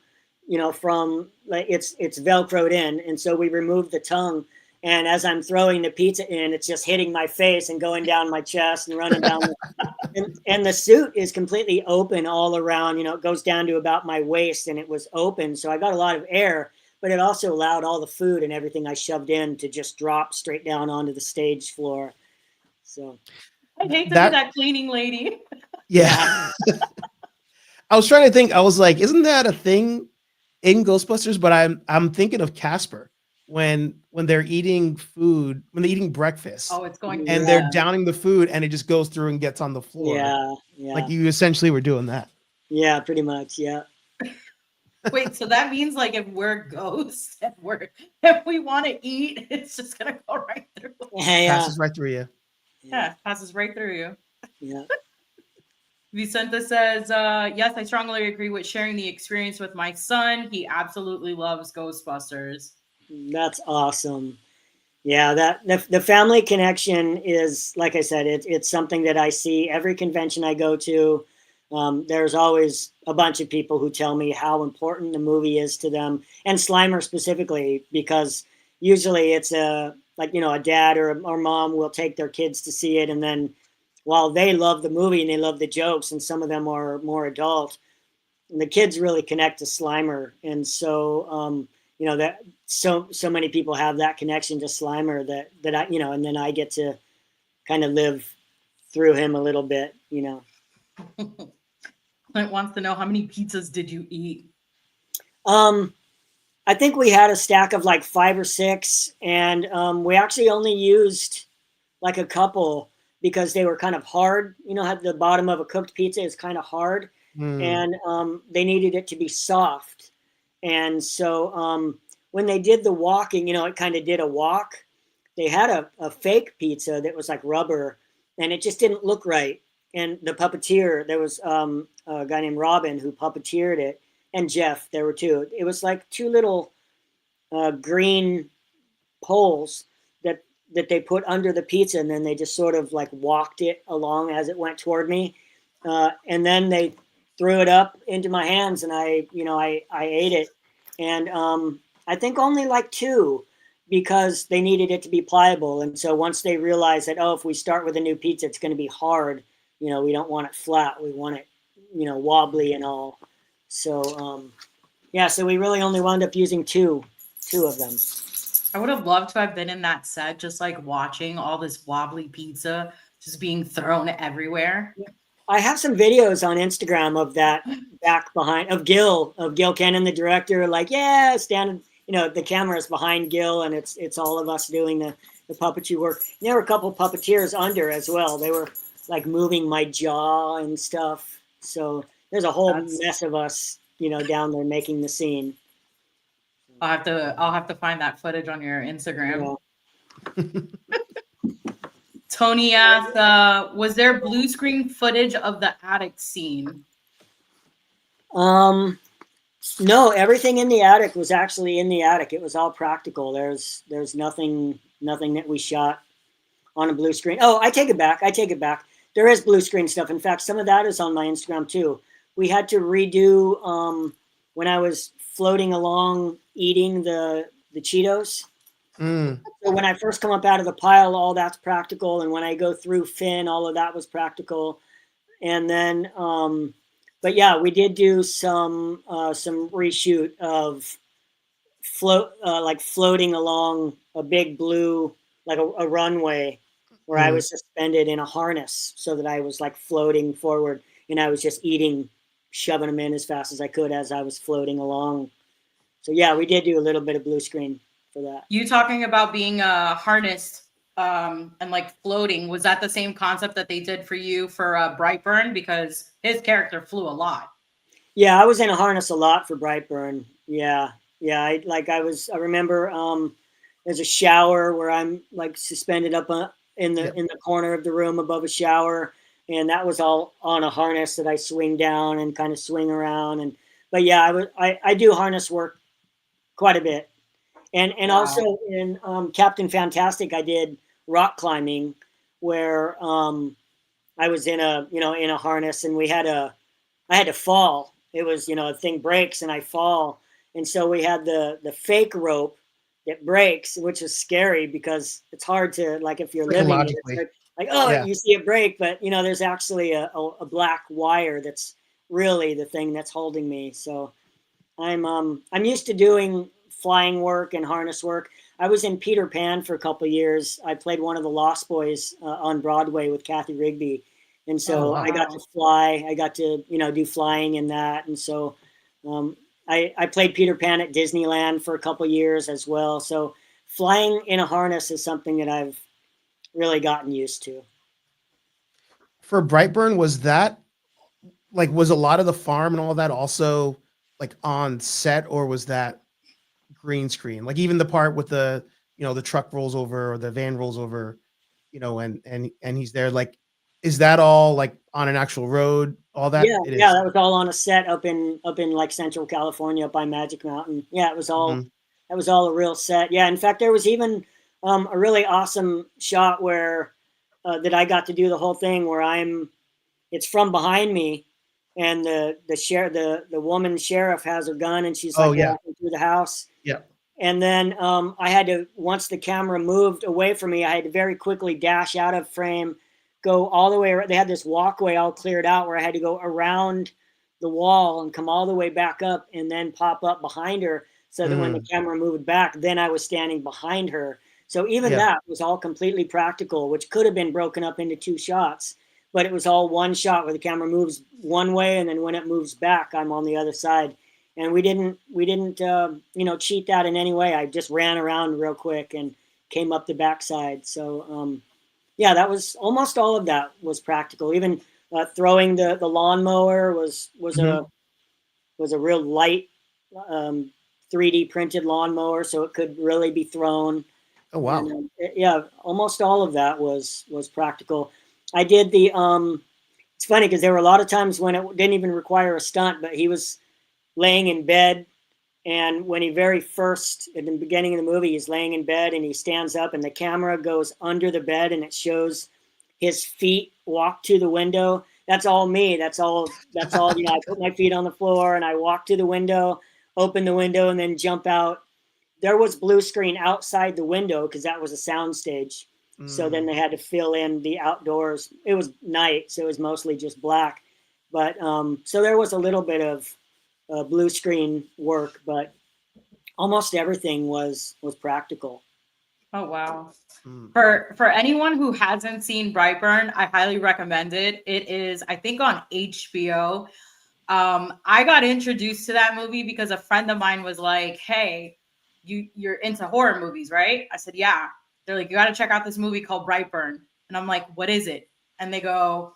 from like it's velcroed in, and so we removed the tongue. And as I'm throwing the pizza in, it's just hitting my face and going down my chest and running down. And the suit is completely open all around. It goes down to about my waist, and it was open, so I got a lot of air. But it also allowed all the food and everything I shoved in to just drop straight down onto the stage floor. So I hate to be that cleaning lady. Yeah. I was trying to think. I was like, isn't that a thing in Ghostbusters? But I'm thinking of Casper when they're eating food, when they're eating breakfast. Oh, it's going and they're downing the food, and it just goes through and gets on the floor. Yeah. Like you essentially were doing that. Yeah, pretty much. Yeah. Wait, so that means like if we're ghosts and if we want to eat, it's just gonna go right through. Passes right through you. Yeah, passes right through you. Yeah. Vicenta says, yes, I strongly agree with sharing the experience with my son. He absolutely loves Ghostbusters. That's awesome. Yeah, that the family connection is, like I said, it's something that I see every convention I go to. There's always a bunch of people who tell me how important the movie is to them, and Slimer specifically, because usually it's a dad or mom will take their kids to see it, and then while they love the movie and they love the jokes, and some of them are more adult, and the kids really connect to Slimer, and so that so many people have that connection to Slimer that I and then I get to kind of live through him a little bit. Clint wants to know, how many pizzas did you eat? I think we had a stack of like 5 or 6, and we actually only used like a couple because they were kind of hard. How the bottom of a cooked pizza is kind of hard, and they needed it to be soft. And so when they did the walking, it kind of did a walk. They had a fake pizza that was like rubber, and it just didn't look right. And the puppeteer, there was a guy named Robin who puppeteered it, and Jeff, there were two. It was like 2 little green poles that they put under the pizza, and then they just sort of like walked it along as it went toward me, and then they threw it up into my hands, and I ate it, and I think only like 2, because they needed it to be pliable. And so once they realized that, if we start with a new pizza, it's going to be hard. We don't want it flat. We want it, wobbly and all. So, so we really only wound up using two of them. I would have loved to have been in that set, just like watching all this wobbly pizza just being thrown everywhere. I have some videos on Instagram of that back behind of Gil Cannon, the director, like, standing, the camera is behind Gil, and it's all of us doing the puppetry work. And there were a couple puppeteers under as well. They were like moving my jaw and stuff. So there's a whole mess of us, down there making the scene. I'll have to find that footage on your Instagram. Yeah. Tony asked, was there blue screen footage of the attic scene? No, everything in the attic was actually in the attic. It was all practical. There's nothing that we shot on a blue screen. Oh, I take it back. There is blue screen stuff. In fact, some of that is on my Instagram too. We had to redo when I was floating along eating the Cheetos. So when I first come up out of the pile, all that's practical, and when I go through Finn, all of that was practical. And then but yeah, we did do some reshoot of floating along a big blue, like a runway, where I was suspended in a harness so that I was like floating forward, and I was just shoving them in as fast as I could as I was floating along. So yeah, we did do a little bit of blue screen for that. You talking about being harnessed and like floating, was that the same concept that they did for you for Brightburn? Because his character flew a lot. Yeah, I was in a harness a lot for Brightburn. Yeah. I remember there's a shower where I'm like suspended up in the corner of the room above a shower, and that was all on a harness that I swing down and kind of swing around. But yeah, I do harness work quite a bit. And wow. Also in Captain Fantastic, I did rock climbing, where I was in a, you know, in a harness, and I had to fall. It was, you know, a thing breaks and I fall. And so we had the fake rope that breaks, which is scary because it's hard to, like, if you're living it, it's like, oh, yeah. You see it break, but you know, there's actually a black wire that's really the thing that's holding me. So I'm used to doing flying work and harness work. I was in Peter Pan for a couple of years. I played one of the Lost Boys on Broadway with Kathy Rigby. And so I got to fly. I got to, you know, do flying in that. And so I played Peter Pan at Disneyland for a couple of years as well. So flying in a harness is something that I've really gotten used to. For Brightburn, was that like, was a lot of the farm and all that also like on set, or was that green screen? Like even the part with the, you know, the truck rolls over or the van rolls over, you know, and he's there, like, is that all like on an actual road? All that? Yeah, yeah, that was all on a set up in like Central California, up by Magic Mountain. Yeah, it was all that was all a real set. Yeah, in fact, there was even a really awesome shot where that I got to do the whole thing where it's from behind me, and the woman sheriff has her gun and she's like walking through the house. Yeah. And then I had to, once the camera moved away from me, I had to very quickly dash out of frame, go all the way around. They had this walkway all cleared out where I had to go around the wall and come all the way back up and then pop up behind her, so that when the camera moved back, then I was standing behind her. So even that was all completely practical, which could have been broken up into 2 shots, but it was all one shot where the camera moves one way, and then when it moves back, I'm on the other side. And we didn't you know, cheat that in any way. I just ran around real quick and came up the backside. So yeah, that was, almost all of that was practical. Even throwing the lawnmower was a real light 3D printed lawnmower, so it could really be thrown. Oh wow. And, yeah, almost all of that was practical. I did the it's funny because there were a lot of times when it didn't even require a stunt, but he was laying in bed, and when he very first, at the beginning of the movie, he's laying in bed and he stands up and the camera goes under the bed and it shows his feet walk to the window. That's all me. That's all, you know, I put my feet on the floor and I walk to the window, open the window, and then jump out. There was blue screen outside the window because that was a sound stage. So then they had to fill in the outdoors. It was night, so it was mostly just black. But so there was a little bit of blue screen work, but almost everything was practical. Oh wow. For anyone who hasn't seen Brightburn, I highly recommend it. It is, I think, on HBO. I got introduced to that movie because a friend of mine was like, hey, you're into horror movies, right? I said, yeah. They're like, you got to check out this movie called Brightburn. And I'm like, what is it? And they go,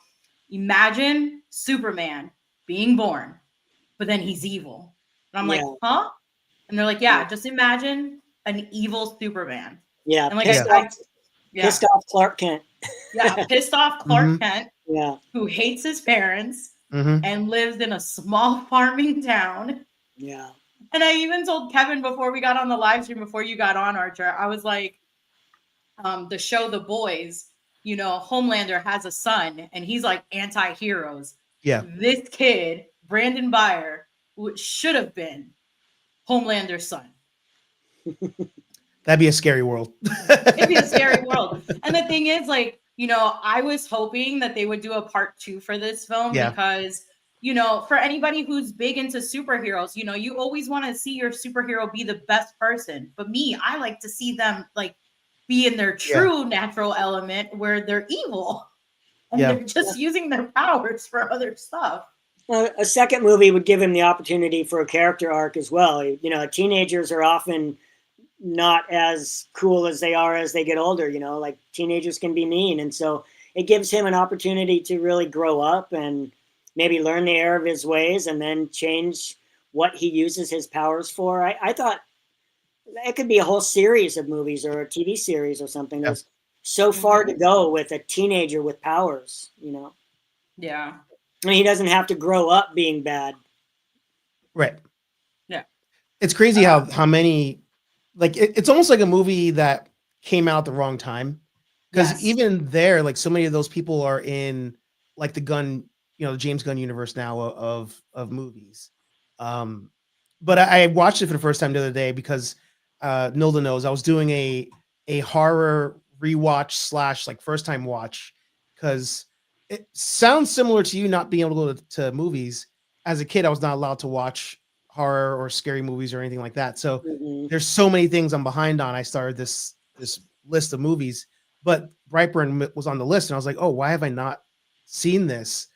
imagine Superman being born, but then he's evil. And I'm like, huh? And they're like, yeah, just imagine an evil Superman. Yeah, and like, pissed off Clark Kent. Yeah, pissed off Clark Kent. Yeah, who hates his parents and lives in a small farming town. Yeah. And I even told Kevin before we got on the live stream, before you got on, Archer, I was like, the show The Boys, you know, Homelander has a son and he's like anti-heroes. Yeah. This kid, Brandon Byer, should have been Homelander's son. That'd be a scary world. It'd be a scary world. And the thing is, like, you know, I was hoping that they would do a part 2 for this film because, you know, for anybody who's big into superheroes, you know, you always want to see your superhero be the best person. But me, I like to see them like be in their true natural element where they're evil and they're just using their powers for other stuff. A second movie would give him the opportunity for a character arc as well. You know, teenagers are often not as cool as they are as they get older, you know, like teenagers can be mean. And so it gives him an opportunity to really grow up and maybe learn the error of his ways and then change what he uses his powers for. I thought it could be a whole series of movies or a TV series or something. There's so far to go with a teenager with powers, you know? Yeah. I mean, he doesn't have to grow up being bad. Right. Yeah. It's crazy how many, like, it's almost like a movie that came out at the wrong time. Because even there, like, so many of those people are in like the Gunn, the James Gunn universe now of movies. But I watched it for the first time the other day because Nilda knows I was doing a horror rewatch / like first time watch, because it sounds similar to you not being able to go to movies. As a kid, I was not allowed to watch horror or scary movies or anything like that. So there's so many things I'm behind on. I started this list of movies, but Brightburn was on the list, and I was like, oh, why have I not seen this?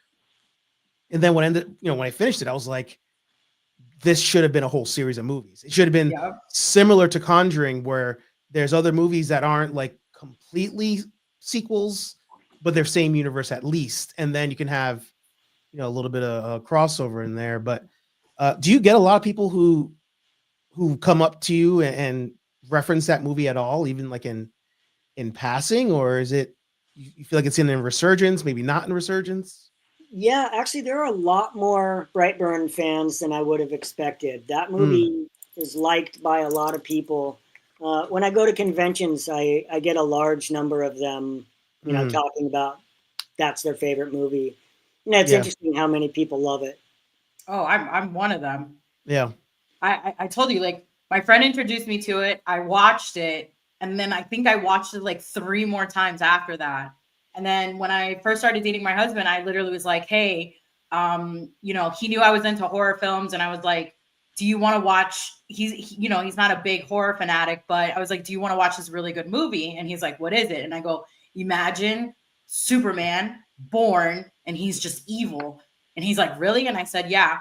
And then when I finished it, I was like, this should have been a whole series of movies. It should have been similar to Conjuring, where there's other movies that aren't like completely sequels, but they're same universe at least. And then you can have, a little bit of a crossover in there. But do you get a lot of people who come up to you and reference that movie at all, even like in passing, or is it, you feel like it's in resurgence, maybe not in resurgence? Yeah, actually, there are a lot more Brightburn fans than I would have expected. That movie is liked by a lot of people. When I go to conventions, I get a large number of them, talking about that's their favorite movie. It's interesting how many people love it. Oh, I'm one of them. Yeah. I told you, like, my friend introduced me to it. I watched it, and then I think I watched it like 3 more times after that. And then when I first started dating my husband, I literally was like, hey, he knew I was into horror films, and I was like, do you want to watch, he's not a big horror fanatic, but I was like, do you want to watch this really good movie? And he's like, what is it? And I go, imagine Superman born and he's just evil. And he's like, really? And I said, yeah.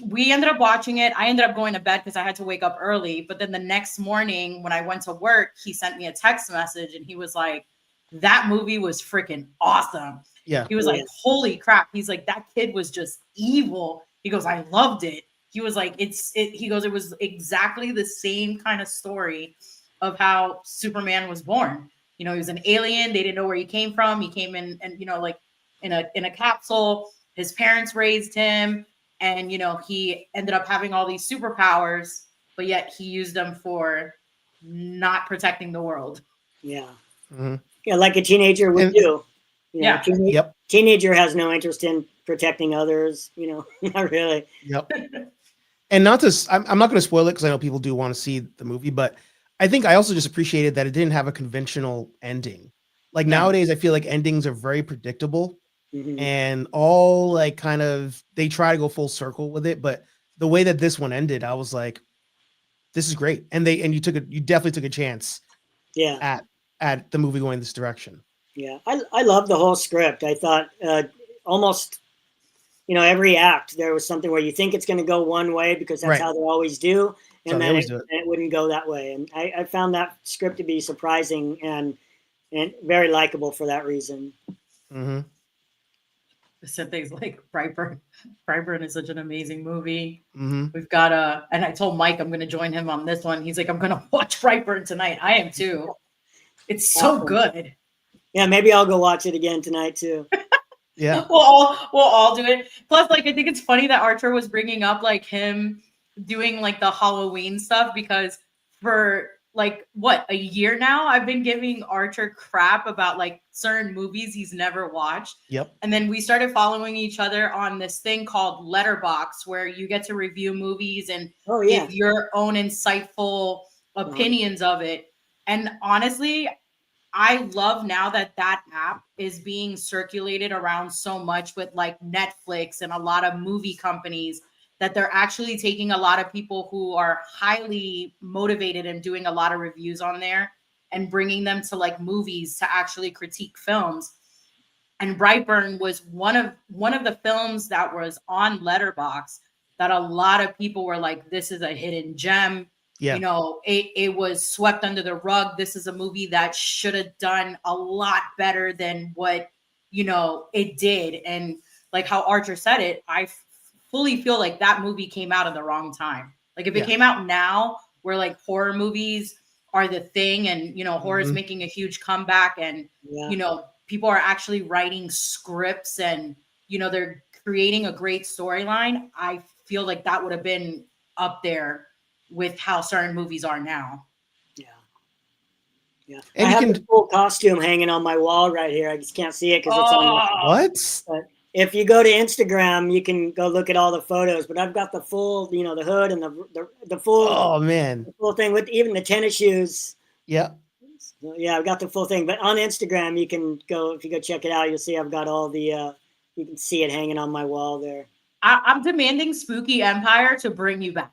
We ended up watching it. I ended up going to bed because I had to wake up early. But then the next morning when I went to work, he sent me a text message and he was like, that movie was freaking awesome. Yeah. He was like, holy crap. He's like, that kid was just evil. He goes, I loved it. He was like, he goes, it was exactly the same kind of story of how Superman was born. He was an alien. They didn't know where he came from. He came in and, like in a capsule. His parents raised him. And, he ended up having all these superpowers, but yet he used them for not protecting the world. Yeah. Mm-hmm. Yeah, like a teenager would do. Teenager has no interest in protecting others, not really. Yep. And I'm not going to spoil it because I know people do want to see the movie, but I think I also just appreciated that it didn't have a conventional ending. Like nowadays, I feel like endings are very predictable. Mm-hmm. And all like kind of, they try to go full circle with it, but the way that this one ended, I was like, this is great. And you definitely took a chance. Yeah. At the movie going this direction. Yeah. I love the whole script. I thought almost, every act, there was something where you think it's going to go one way because that's how they always do. And then it wouldn't go that way. And I found that script to be surprising and very likable for that reason. Mm-hmm. Said things like Brightburn. Brightburn is such an amazing movie. Mm-hmm. We've got and I told Mike I'm going to join him on this one. He's like, I'm going to watch Brightburn tonight. I am too. It's so good. Yeah, maybe I'll go watch it again tonight too. Yeah, we'll all do it. Plus, like, I think it's funny that Archer was bringing up like him doing like the Halloween stuff, because for like a year now I've been giving Archer crap about like certain movies he's never watched. Yep. And then we started following each other on this thing called Letterbox, where you get to review movies and give your own insightful opinions of it. And honestly, I love now that app is being circulated around so much with like Netflix and a lot of movie companies, that they're actually taking a lot of people who are highly motivated and doing a lot of reviews on there and bringing them to like movies to actually critique films. And Brightburn was one of the films that was on Letterboxd that a lot of people were like, this is a hidden gem. Yeah. It was swept under the rug. This is a movie that should have done a lot better than what, it did. And like how Archer said it, I fully feel like that movie came out at the wrong time. Like if it came out now, where like horror movies are the thing and, horror is making a huge comeback and, people are actually writing scripts and, they're creating a great storyline. I feel like that would have been up there with how certain movies are now. Yeah. Yeah, And I you have can the full costume hanging on my wall right here. I just can't see it because it's on. what? But if you go to Instagram, you can go look at all the photos. But I've got the full, the hood and the full, Oh man, the full thing with even the tennis shoes. yeah. So, yeah, I've got the full thing. But on Instagram, you can go if you go check it out. You'll see I've got all the. You can see it hanging on my wall there. I'm demanding Spooky Empire to bring you back.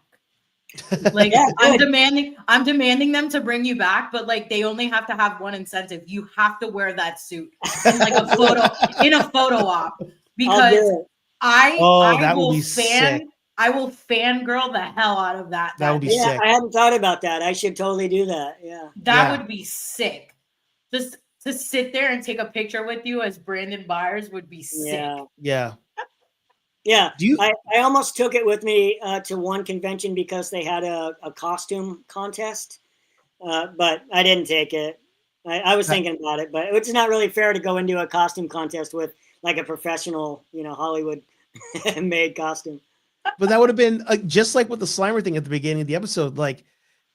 Like Yeah, I'm demanding them to bring you back, but like they only have to have one incentive. You have to wear that suit in like a photo op because that would be sick. I will fangirl the hell out of that. That would be yeah, sick. I hadn't thought about that. I should totally do that. Yeah. That would be sick. Just to sit there and take a picture with you as Brandon Byers would be sick. Yeah. Yeah. Yeah. I almost took it with me to one convention because they had a costume contest, but I didn't take it. I was thinking about it, but it's not really fair to go into a costume contest with like a professional, Hollywood made costume. But that would have been just like with the Slimer thing at the beginning of the episode. Like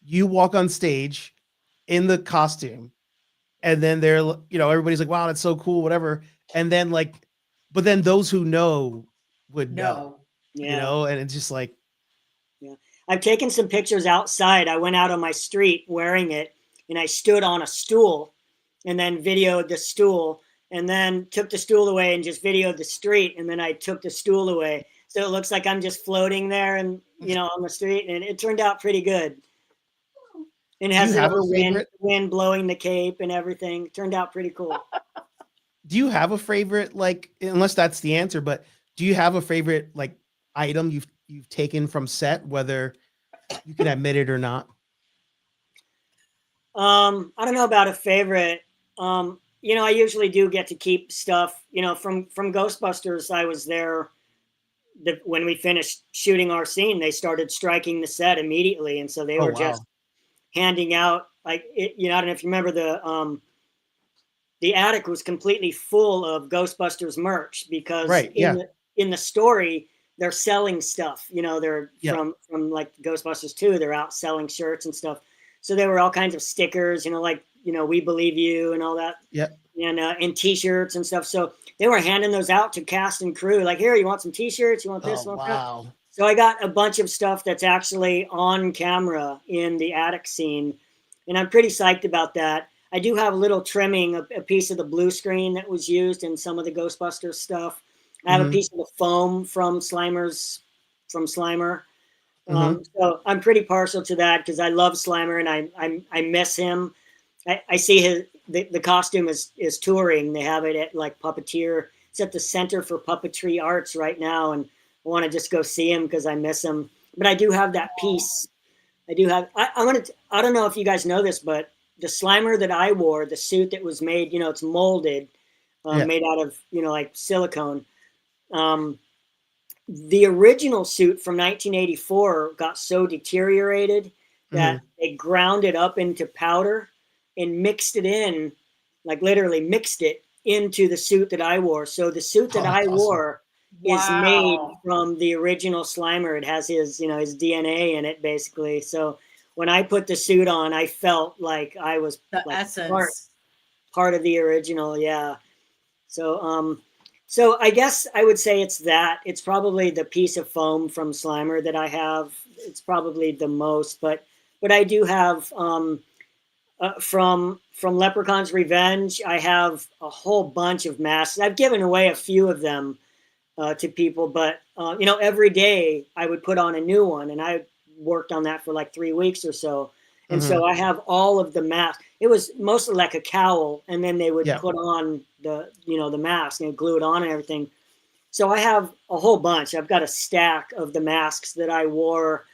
you walk on stage in the costume and then they're, everybody's like, wow, that's so cool, whatever. And then but then those who know would know, and it's just like, I've taken some pictures outside. I went out on my street wearing it and I stood on a stool and then videoed the stool and then took the stool away and just videoed the street. And then I took the stool away. So it looks like I'm just floating there and, on the street, and it turned out pretty good. And it has the wind blowing the cape and everything. It turned out pretty cool. Do you have a favorite, unless that's the answer, but do you have a favorite item you've taken from set, whether you can admit it or not? I don't know about a favorite. I usually do get to keep stuff, from Ghostbusters. I was there when we finished shooting our scene. They started striking the set immediately. And so they were just handing out I don't know if you remember the attic was completely full of Ghostbusters merch because in the story, they're selling stuff, they're from like Ghostbusters 2, they're out selling shirts and stuff. So there were all kinds of stickers, we believe you and all that. Yeah. And t-shirts and stuff. So they were handing those out to cast and crew. Like, here, you want some t-shirts? You want this? Wow. So I got a bunch of stuff that's actually on camera in the attic scene. And I'm pretty psyched about that. I do have a little trimming, a piece of the blue screen that was used in some of the Ghostbusters stuff. I have a piece of the foam from Slimer. So I'm pretty partial to that because I love Slimer and I miss him. I see the costume is touring. They have it at like Puppeteer. It's at the Center for Puppetry Arts right now, and I want to just go see him because I miss him. But I do have that piece. I do have. I don't know if you guys know this, but the Slimer that I wore, the suit that was made, it's molded, made out of like silicone. The original suit from 1984 got so deteriorated that they ground it up into powder and mixed it in, like literally mixed it into the suit that I wore. So the suit that I wore is made from the original Slimer. It has his, his DNA in it basically. So when I put the suit on, I felt like I was part of the original. Yeah. So I guess I would say it's that. It's probably the piece of foam from Slimer that I have. It's probably the most, but I do have from Leprechaun's Revenge. I have a whole bunch of masks. I've given away a few of them to people, but every day I would put on a new one, and I worked on that for like 3 weeks or so. And so I have all of the masks. It was mostly like a cowl, and then they would put on the mask and glue it on and everything. So I have a whole bunch. I've got a stack of the masks that I wore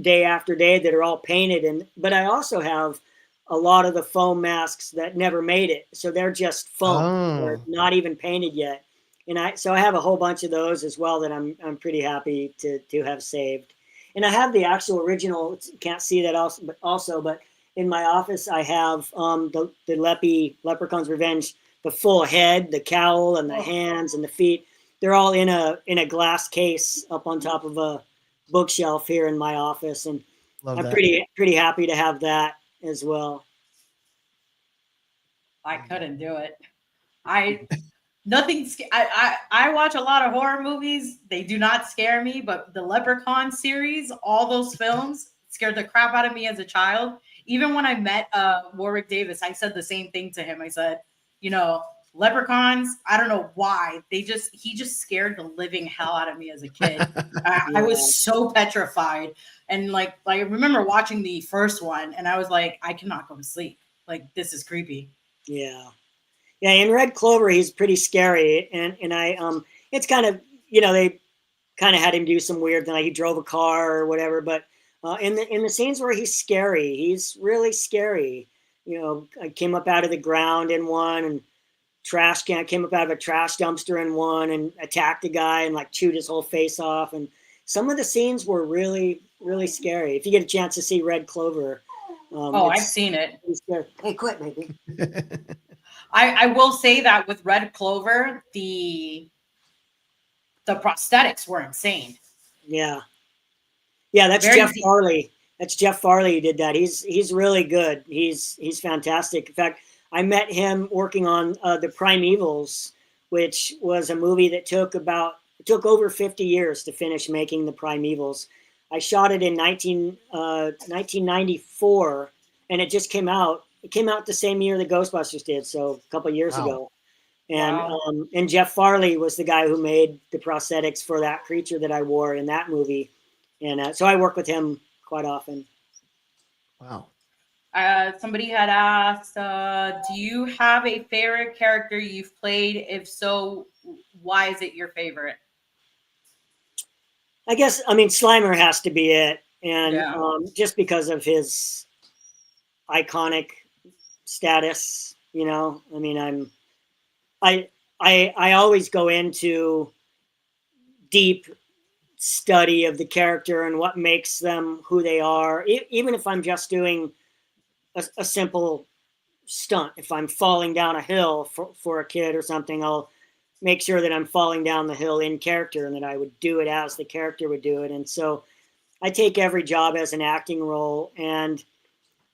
day after day that are all painted. But I also have a lot of the foam masks that never made it. So they're just foam. They're not even painted yet. And so I have a whole bunch of those as well that I'm pretty happy to have saved. And I have the actual original. Can't see that also, but in my office I have the Leprechaun's Revenge, the full head, the cowl, and the hands and the feet. They're all in a glass case up on top of a bookshelf here in my office, and I'm pretty happy to have that as well. I couldn't do it. I watch a lot of horror movies. They do not scare me, but the Leprechaun series, all those films scared the crap out of me as a child. Even when I met Warwick Davis, I said the same thing to him. I said, you know, leprechauns, I don't know why. He just scared the living hell out of me as a kid. I was so petrified. And like I remember watching the first one and I was like, I cannot go to sleep. Like, this is creepy. Yeah. Yeah, in Red Clover, he's pretty scary, and I it's kind of, you know, they kind of had him do some weird thing, like he drove a car or whatever. But in the scenes where he's scary, he's really scary. You know, I came up out of the ground in one, and trash can came up out of a trash dumpster in one, and attacked a guy and like chewed his whole face off. And some of the scenes were really, really scary. If you get a chance to see Red Clover, I've seen it. Hey, quit, maybe. I will say that with Red Clover, the prosthetics were insane. Yeah. Yeah, that's Jeff Farley. That's Jeff Farley who did that. He's really good. He's fantastic. In fact, I met him working on The Primevals, which was a movie that took over 50 years to finish making The Primevals. I shot it in 1994, and it just came out. It came out the same year the Ghostbusters did, so a couple of years ago. And and Jeff Farley was the guy who made the prosthetics for that creature that I wore in that movie. And so I work with him quite often. Wow. Somebody had asked, do you have a favorite character you've played? If so, why is it your favorite? I guess, I mean, Slimer has to be it. And just because of his iconic status, you know, I mean, I always go into deep study of the character and what makes them who they are. Even if I'm just doing a simple stunt, if I'm falling down a hill for a kid or something, I'll make sure that I'm falling down the hill in character and that I would do it as the character would do it. And so I take every job as an acting role. And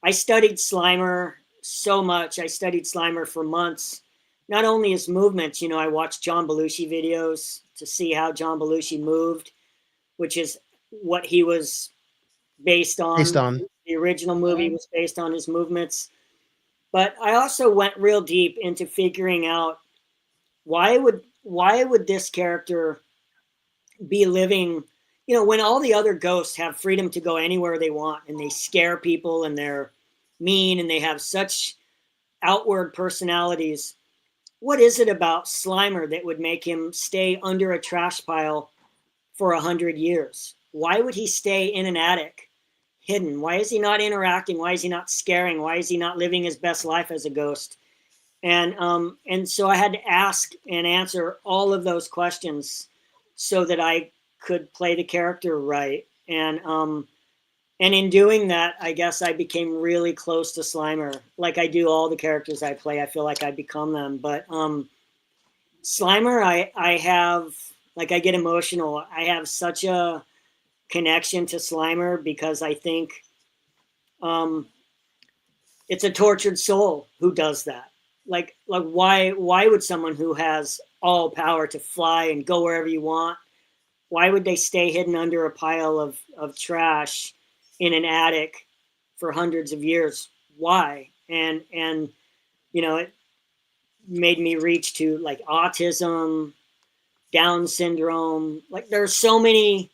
I studied Slimer so much. I studied Slimer for months. Not only his movements, you know, I watched John Belushi videos to see how John Belushi moved, which is what he was based on. The original movie was based on his movements. But I also went real deep into figuring out why would this character be living, you know, when all the other ghosts have freedom to go anywhere they want and they scare people and they're mean and they have such outward personalities. What is it about Slimer that would make him stay under a trash pile for 100 years? Why would he stay in an attic hidden? Why is he not interacting? Why is he not scaring? Why is he not living his best life as a ghost? And so I had to ask and answer all of those questions so that I could play the character right. And in doing that, I guess I became really close to Slimer. Like I do all the characters I play, I feel like I become them. But Slimer, I have, like, I get emotional. I have such a connection to Slimer because I think it's a tortured soul who does that. Like why would someone who has all power to fly and go wherever you want, why would they stay hidden under a pile of trash in an attic for hundreds of years? Why? And you know, it made me reach to like autism, Down syndrome. Like there's so many,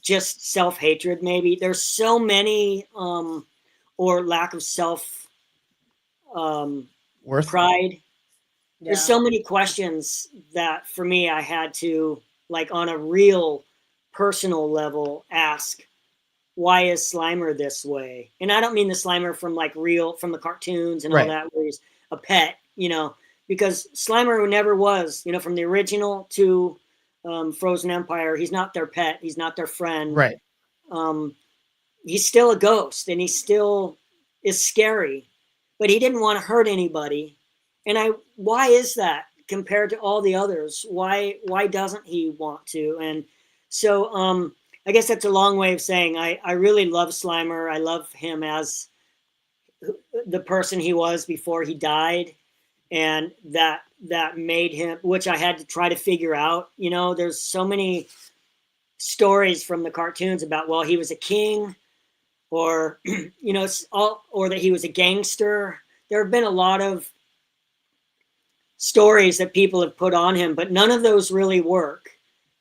just self-hatred maybe. There's so many or lack of self worth, pride. There's so many questions that for me I had to, like, on a real personal level, ask, why is Slimer this way? And I don't mean the Slimer from the cartoons and all that, where he's a pet, you know, because Slimer never was, you know, from the original to Frozen Empire, he's not their pet, he's not their friend. Right. He's still a ghost and he still is scary, but he didn't want to hurt anybody. And why is that compared to all the others? Why doesn't he want to? And so I guess that's a long way of saying I really love Slimer. I love him as the person he was before he died. and that made him, which I had to try to figure out. You know, there's so many stories from the cartoons about, well, he was a king, or you know, or that he was a gangster. There have been a lot of stories that people have put on him, but none of those really work.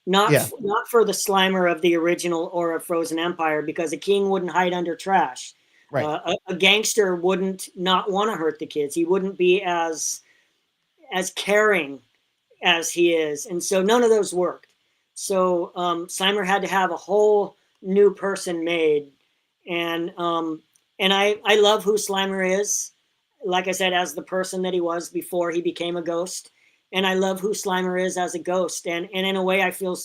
Not for the Slimer of the original or of Frozen Empire, because a king wouldn't hide under trash. Right. A gangster wouldn't not want to hurt the kids. He wouldn't be as caring as he is, and so none of those worked. So Slimer had to have a whole new person made, and I love who Slimer is. Like I said, as the person that he was before he became a ghost, and I love who Slimer is as a ghost, and in a way I feel,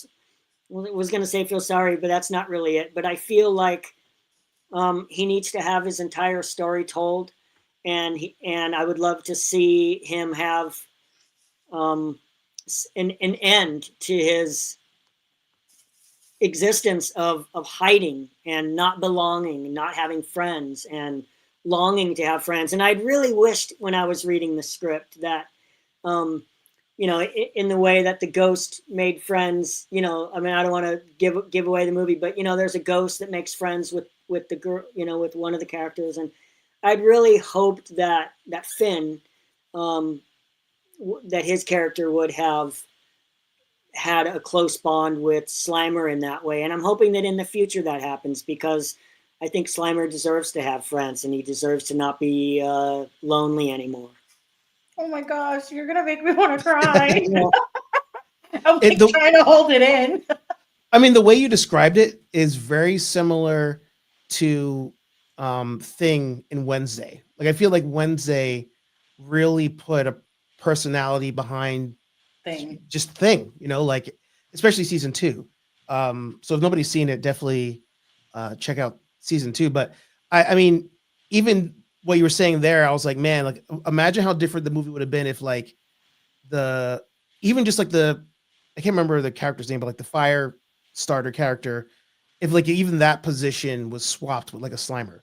well, I was going to say feel sorry, but that's not really it. But I feel like he needs to have his entire story told, and I would love to see him have an end to his existence of hiding and not belonging and not having friends and longing to have friends. And I'd really wished when I was reading the script that, you know, in the way that the ghost made friends, you know, I mean, I don't want to give away the movie, but, you know, there's a ghost that makes friends with the girl, you know, with one of the characters. And I'd really hoped that Finn, that his character would have had a close bond with Slimer in that way. And I'm hoping that in the future that happens, because I think Slimer deserves to have friends, and he deserves to not be lonely anymore. Oh my gosh, you're going to make me want to cry. I'm like trying to hold it in. I mean, the way you described it is very similar to Thing in Wednesday. Like, I feel like Wednesday really put a personality behind Thing, you know, like, especially season 2. So if nobody's seen it, definitely check out season 2. But I mean, even what you were saying there, I was like, man, like, imagine how different the movie would have been if, like, I can't remember the character's name, but like the fire starter character, if like even that position was swapped with like a Slimer.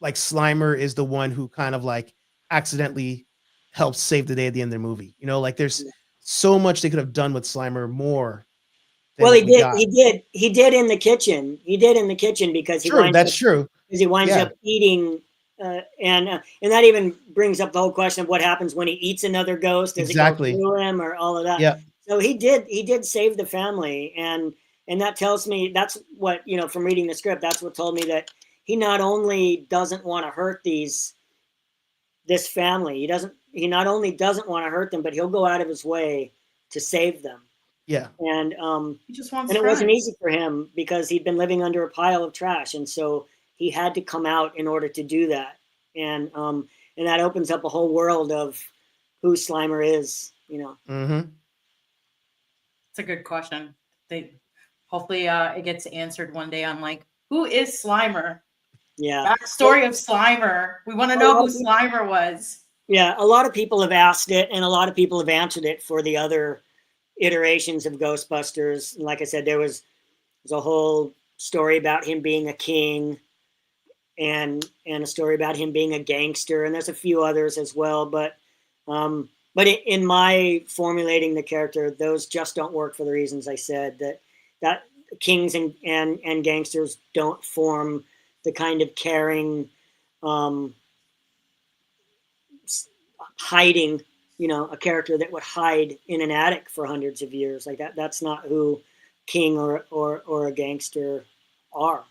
Like, Slimer is the one who kind of like accidentally helps save the day at the end of the movie. You know, like, there's so much they could have done with Slimer more. Well, he did in the kitchen. He did in the kitchen, because he winds up eating, and that even brings up the whole question of what happens when he eats another ghost. Does it go through him, or all of that? Yeah. So he did save the family, and that tells me, that's what, you know, from reading the script, that's what told me that he not only doesn't want to hurt this family, he not only doesn't want to hurt them, but he'll go out of his way to save them. Yeah. And he just wants and it friends. wasn't easy for him, because he'd been living under a pile of trash, and so he had to come out in order to do that. And that opens up a whole world of who Slimer is, you know. Mm-hmm. It's a good question. Hopefully it gets answered one day on, like, who is Slimer? Yeah. Backstory of Slimer. We want to know who Slimer was. Yeah, a lot of people have asked it, and a lot of people have answered it for the other iterations of Ghostbusters. And like I said, there's a whole story about him being a king, and a story about him being a gangster, and there's a few others as well. But in my formulating the character, those just don't work for the reasons I said. That kings and gangsters don't form the kind of caring, hiding, you know, a character that would hide in an attic for hundreds of years. Like that. That's not who king or a gangster are.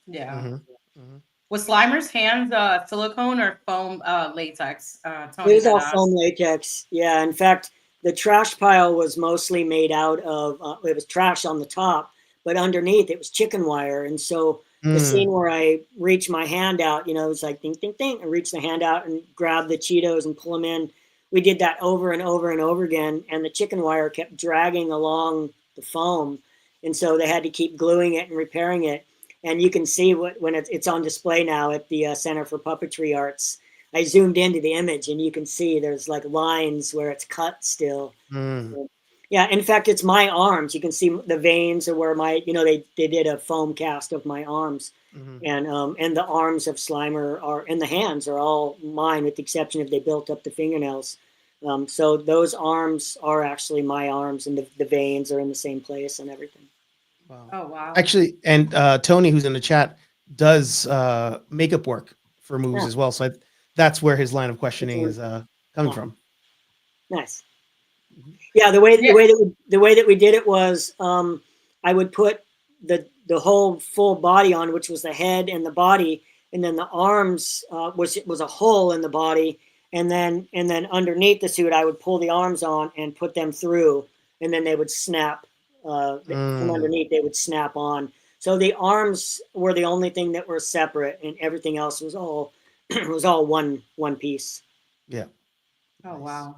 Yeah. Mm-hmm. Mm-hmm. Was Slimer's hands silicone or foam latex? It was all foam latex. Yeah. In fact, the trash pile was mostly made out of, it was trash on the top, but underneath it was chicken wire. And so the scene where I reach my hand out, you know, it was like ding, ding, ding, and reach the hand out and grab the Cheetos and pull them in. We did that over and over and over again. And the chicken wire kept dragging along the foam. And so they had to keep gluing it and repairing it. And you can see when it's on display now at the Center for Puppetry Arts. I zoomed into the image, and you can see there's like lines where it's cut still. Yeah, in fact, it's my arms. You can see the veins are where my, you know, they did a foam cast of my arms. And the arms of Slimer and the hands are all mine, with the exception of they built up the fingernails So those arms are actually my arms, and the veins are in the same place and everything. Wow. Oh, wow. Actually, and Tony, who's in the chat, does makeup work for movies as well. So that's where his line of questioning is coming from. Nice. Yeah, the way that we did it was I would put the whole full body on, which was the head and the body, and then the arms was a hole in the body, and then underneath the suit I would pull the arms on and put them through, and then they would snap from underneath. They would snap on. So the arms were the only thing that were separate, and everything else was all one piece. Yeah. Oh, wow.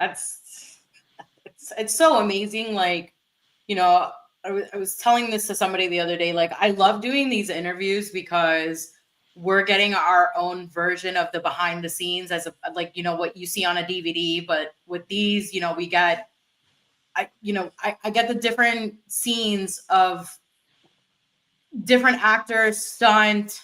It's so amazing. Like, you know, I was telling this to somebody the other day. Like, I love doing these interviews because we're getting our own version of the behind the scenes like, you know, what you see on a DVD. But with these, you know, we get, I get the different scenes of different actors, stunt,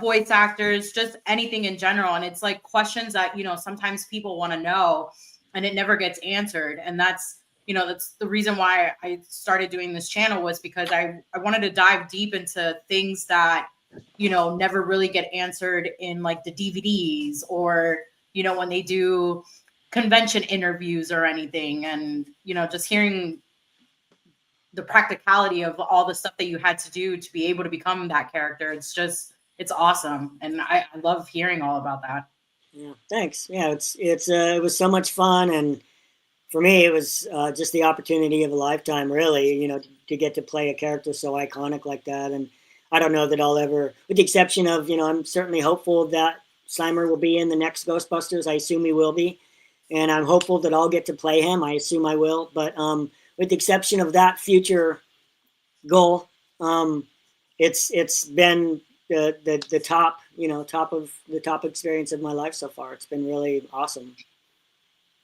voice actors, just anything in general. And it's like questions that, you know, sometimes people want to know and it never gets answered. And that's, you know, that's the reason why I started doing this channel, was because I wanted to dive deep into things that, you know, never really get answered in like the DVDs, or, you know, when they do convention interviews or anything. And, you know, just hearing the practicality of all the stuff that you had to do to be able to become that character. It's awesome. And I love hearing all about that. Yeah, thanks. Yeah, it was so much fun, and for me it was just the opportunity of a lifetime, really, you know, to get to play a character so iconic like that. And I don't know that I'll ever, with the exception of, you know, I'm certainly hopeful that Slimer will be in the next Ghostbusters. I assume he will be, and I'm hopeful that I'll get to play him. I assume I will, but with the exception of that future goal, it's been the top, you know, top experience of my life so far. It's been really awesome.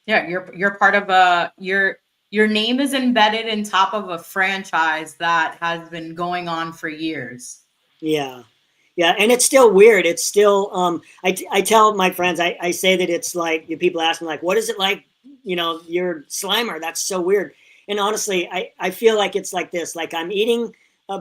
Yeah, you're part of your name is embedded in top of a franchise that has been going on for years. Yeah. Yeah, and it's still weird. It's still I tell my friends, I say that it's like, people ask me like, what is it like, you know, you're Slimer? That's so weird. And honestly, I feel like it's like this. Like, I'm eating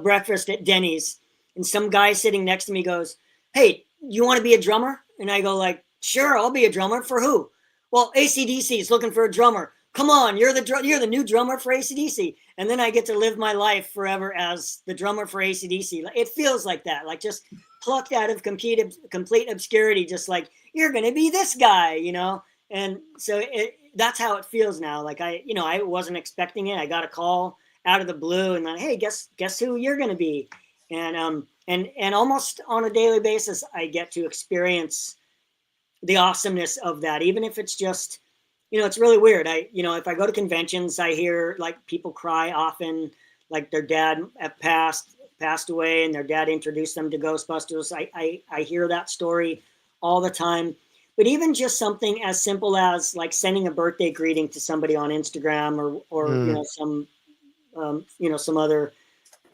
breakfast at Denny's, and some guy sitting next to me goes, "Hey, you want to be a drummer?" And I go like, "Sure, I'll be a drummer. For who?" "Well, AC/DC is looking for a drummer. Come on, you're the new drummer for AC/DC." And then I get to live my life forever as the drummer for AC/DC. It feels like that, like just plucked out of complete obscurity, just like, you're going to be this guy, you know? And so that's how it feels now. Like, I wasn't expecting it. I got a call out of the blue, and then, "Hey, guess who you're going to be?" And almost on a daily basis, I get to experience the awesomeness of that, even if it's just, you know, it's really weird. If I go to conventions, I hear like people cry often, like their dad passed away and their dad introduced them to Ghostbusters. I hear that story all the time. But even just something as simple as like sending a birthday greeting to somebody on Instagram or you know, some other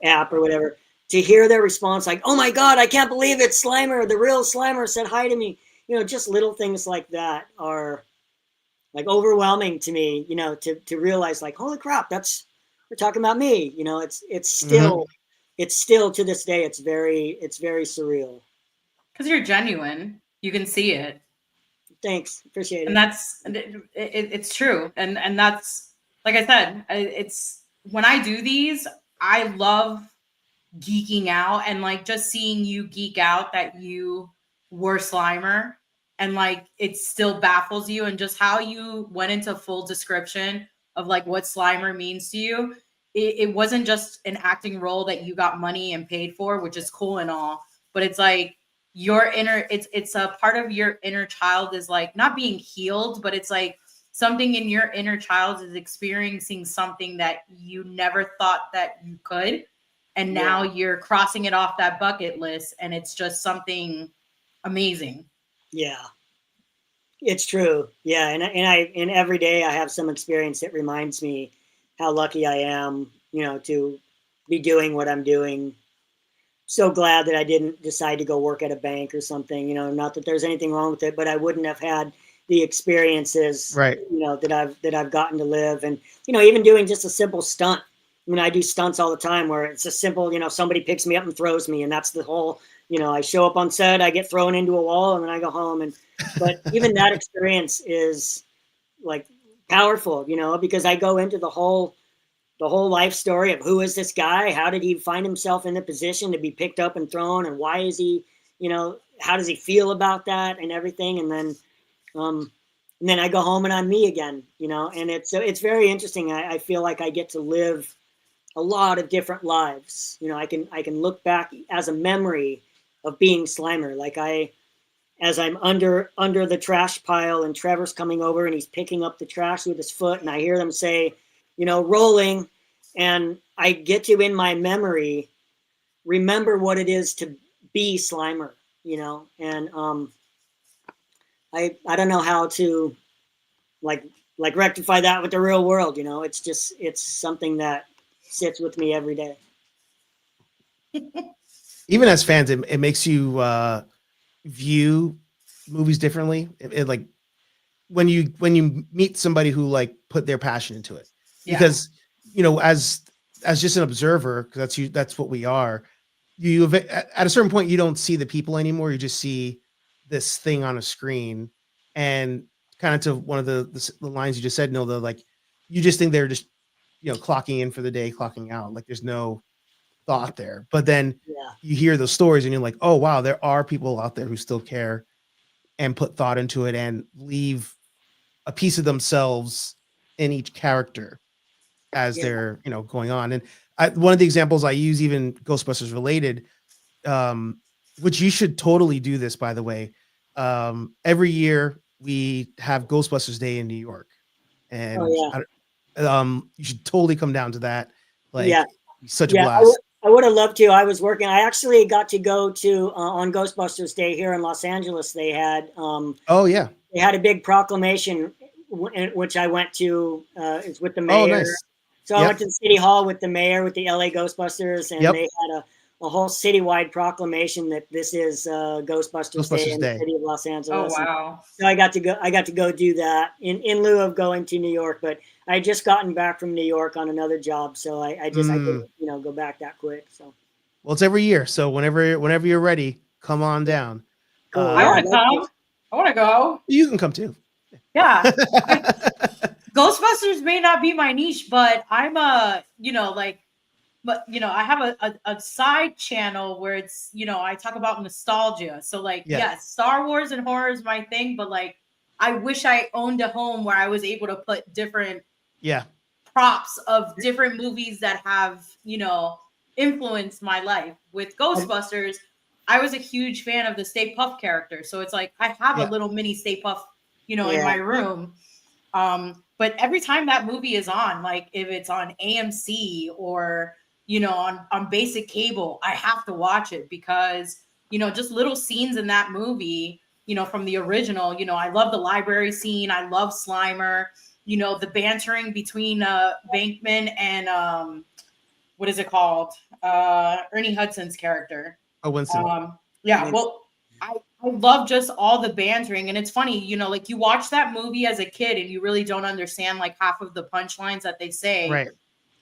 app or whatever, to hear their response like, "Oh my God, I can't believe it, Slimer, the real Slimer said hi to me." You know, just little things like that are like overwhelming to me, you know, to realize like, holy crap, we're talking about me. You know, it's still to this day, it's very surreal. Because you're genuine. You can see it. Thanks. Appreciate it. And that's, it's true. And that's, like I said, it's, when I do these, I love geeking out and like just seeing you geek out that you were Slimer, and like it still baffles you, and just how you went into full description of like what Slimer means to you. It wasn't just an acting role that you got money and paid for, which is cool and all, but it's like your inner, it's a part of your inner child is like not being healed, but it's like something in your inner child is experiencing something that you never thought that you could. And now you're crossing it off that bucket list, and it's just something amazing. Yeah, it's true. Yeah. And every day I have some experience that reminds me how lucky I am, you know, to be doing what I'm doing. So glad that I didn't decide to go work at a bank or something, you know, not that there's anything wrong with it, but I wouldn't have had the experiences, right, you know, that I've gotten to live. And, you know, even doing just a simple stunt. I mean, I do stunts all the time where it's a simple, you know, somebody picks me up and throws me, and that's the whole, you know, I show up on set, I get thrown into a wall, and then I go home. And but even that experience is like powerful, you know, because I go into the whole life story of who is this guy, how did he find himself in the position to be picked up and thrown, and why is he, you know, how does he feel about that and everything. And then I go home and I'm me again, you know. And it's very interesting. I feel like I get to live a lot of different lives. You know, I can look back as a memory of being Slimer. Like as I'm under the trash pile and Trevor's coming over and he's picking up the trash with his foot, and I hear them say, you know, rolling, and I get to, in my memory, remember what it is to be Slimer, you know. And I don't know how to like rectify that with the real world, you know. It's something that sits with me every day. Even as fans, it makes you view movies differently. It like when you meet somebody who like put their passion into it, because you know, as just an observer, because that's what we are. You at a certain point, you don't see the people anymore. You just see this thing on a screen, and kind of to one of the lines you just said, Nilda, like you just think they're just, you know, clocking in for the day, clocking out. Like there's no thought there. But then you hear those stories and you're like, oh wow, there are people out there who still care and put thought into it and leave a piece of themselves in each character as they're, you know, going on. And one of the examples I use, even Ghostbusters related, which you should totally do this, by the way. Every year we have Ghostbusters Day in New York, and you should totally come down to that. Like, such a blast. I would have loved to. I was working. I actually got to go to on Ghostbusters Day here in Los Angeles. They had they had a big proclamation, which I went to. It's with the mayor. Oh, nice. So I went to the city hall with the mayor, with the LA Ghostbusters, and they had a whole citywide proclamation that this is Ghostbusters Day in the city of Los Angeles. Oh wow! So I got to go do that in lieu of going to New York. But I had just gotten back from New York on another job, so I couldn't, you know, go back that quick. So well, it's every year, so whenever you're ready, come on down. Cool. I want to come. I want to go. You can come too. Yeah. Ghostbusters may not be my niche, but I'm you know, like, but you know, I have a side channel where it's, you know, I talk about nostalgia. So like, yes, Star Wars and horror is my thing, but like, I wish I owned a home where I was able to put different props of different movies that have, you know, influenced my life. With Ghostbusters, I was a huge fan of the Stay Puft character. So it's like, I have a little mini Stay Puft, you know, in my room. But every time that movie is on, like if it's on AMC or, you know, on basic cable, I have to watch it because, you know, just little scenes in that movie, you know, from the original, you know, I love the library scene. I love Slimer, you know, the bantering between Bankman and what is it called? Ernie Hudson's character. Oh, Winston. Well, I love just all the bantering. And it's funny, you know, like you watch that movie as a kid and you really don't understand like half of the punchlines that they say. Right.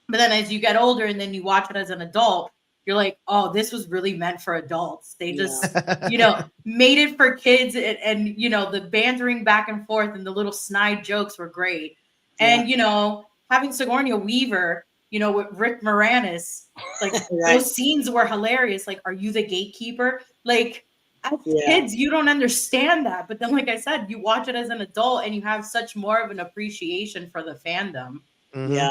But then as you get older and then you watch it as an adult, you're like, oh, this was really meant for adults. They just, you know, made it for kids. And, you know, the bantering back and forth and the little snide jokes were great. And, you know, having Sigourney Weaver, you know, with Rick Moranis, like those scenes were hilarious. Like, are you the gatekeeper? Like, as kids, you don't understand that. But then, like I said, you watch it as an adult and you have such more of an appreciation for the fandom. Yeah.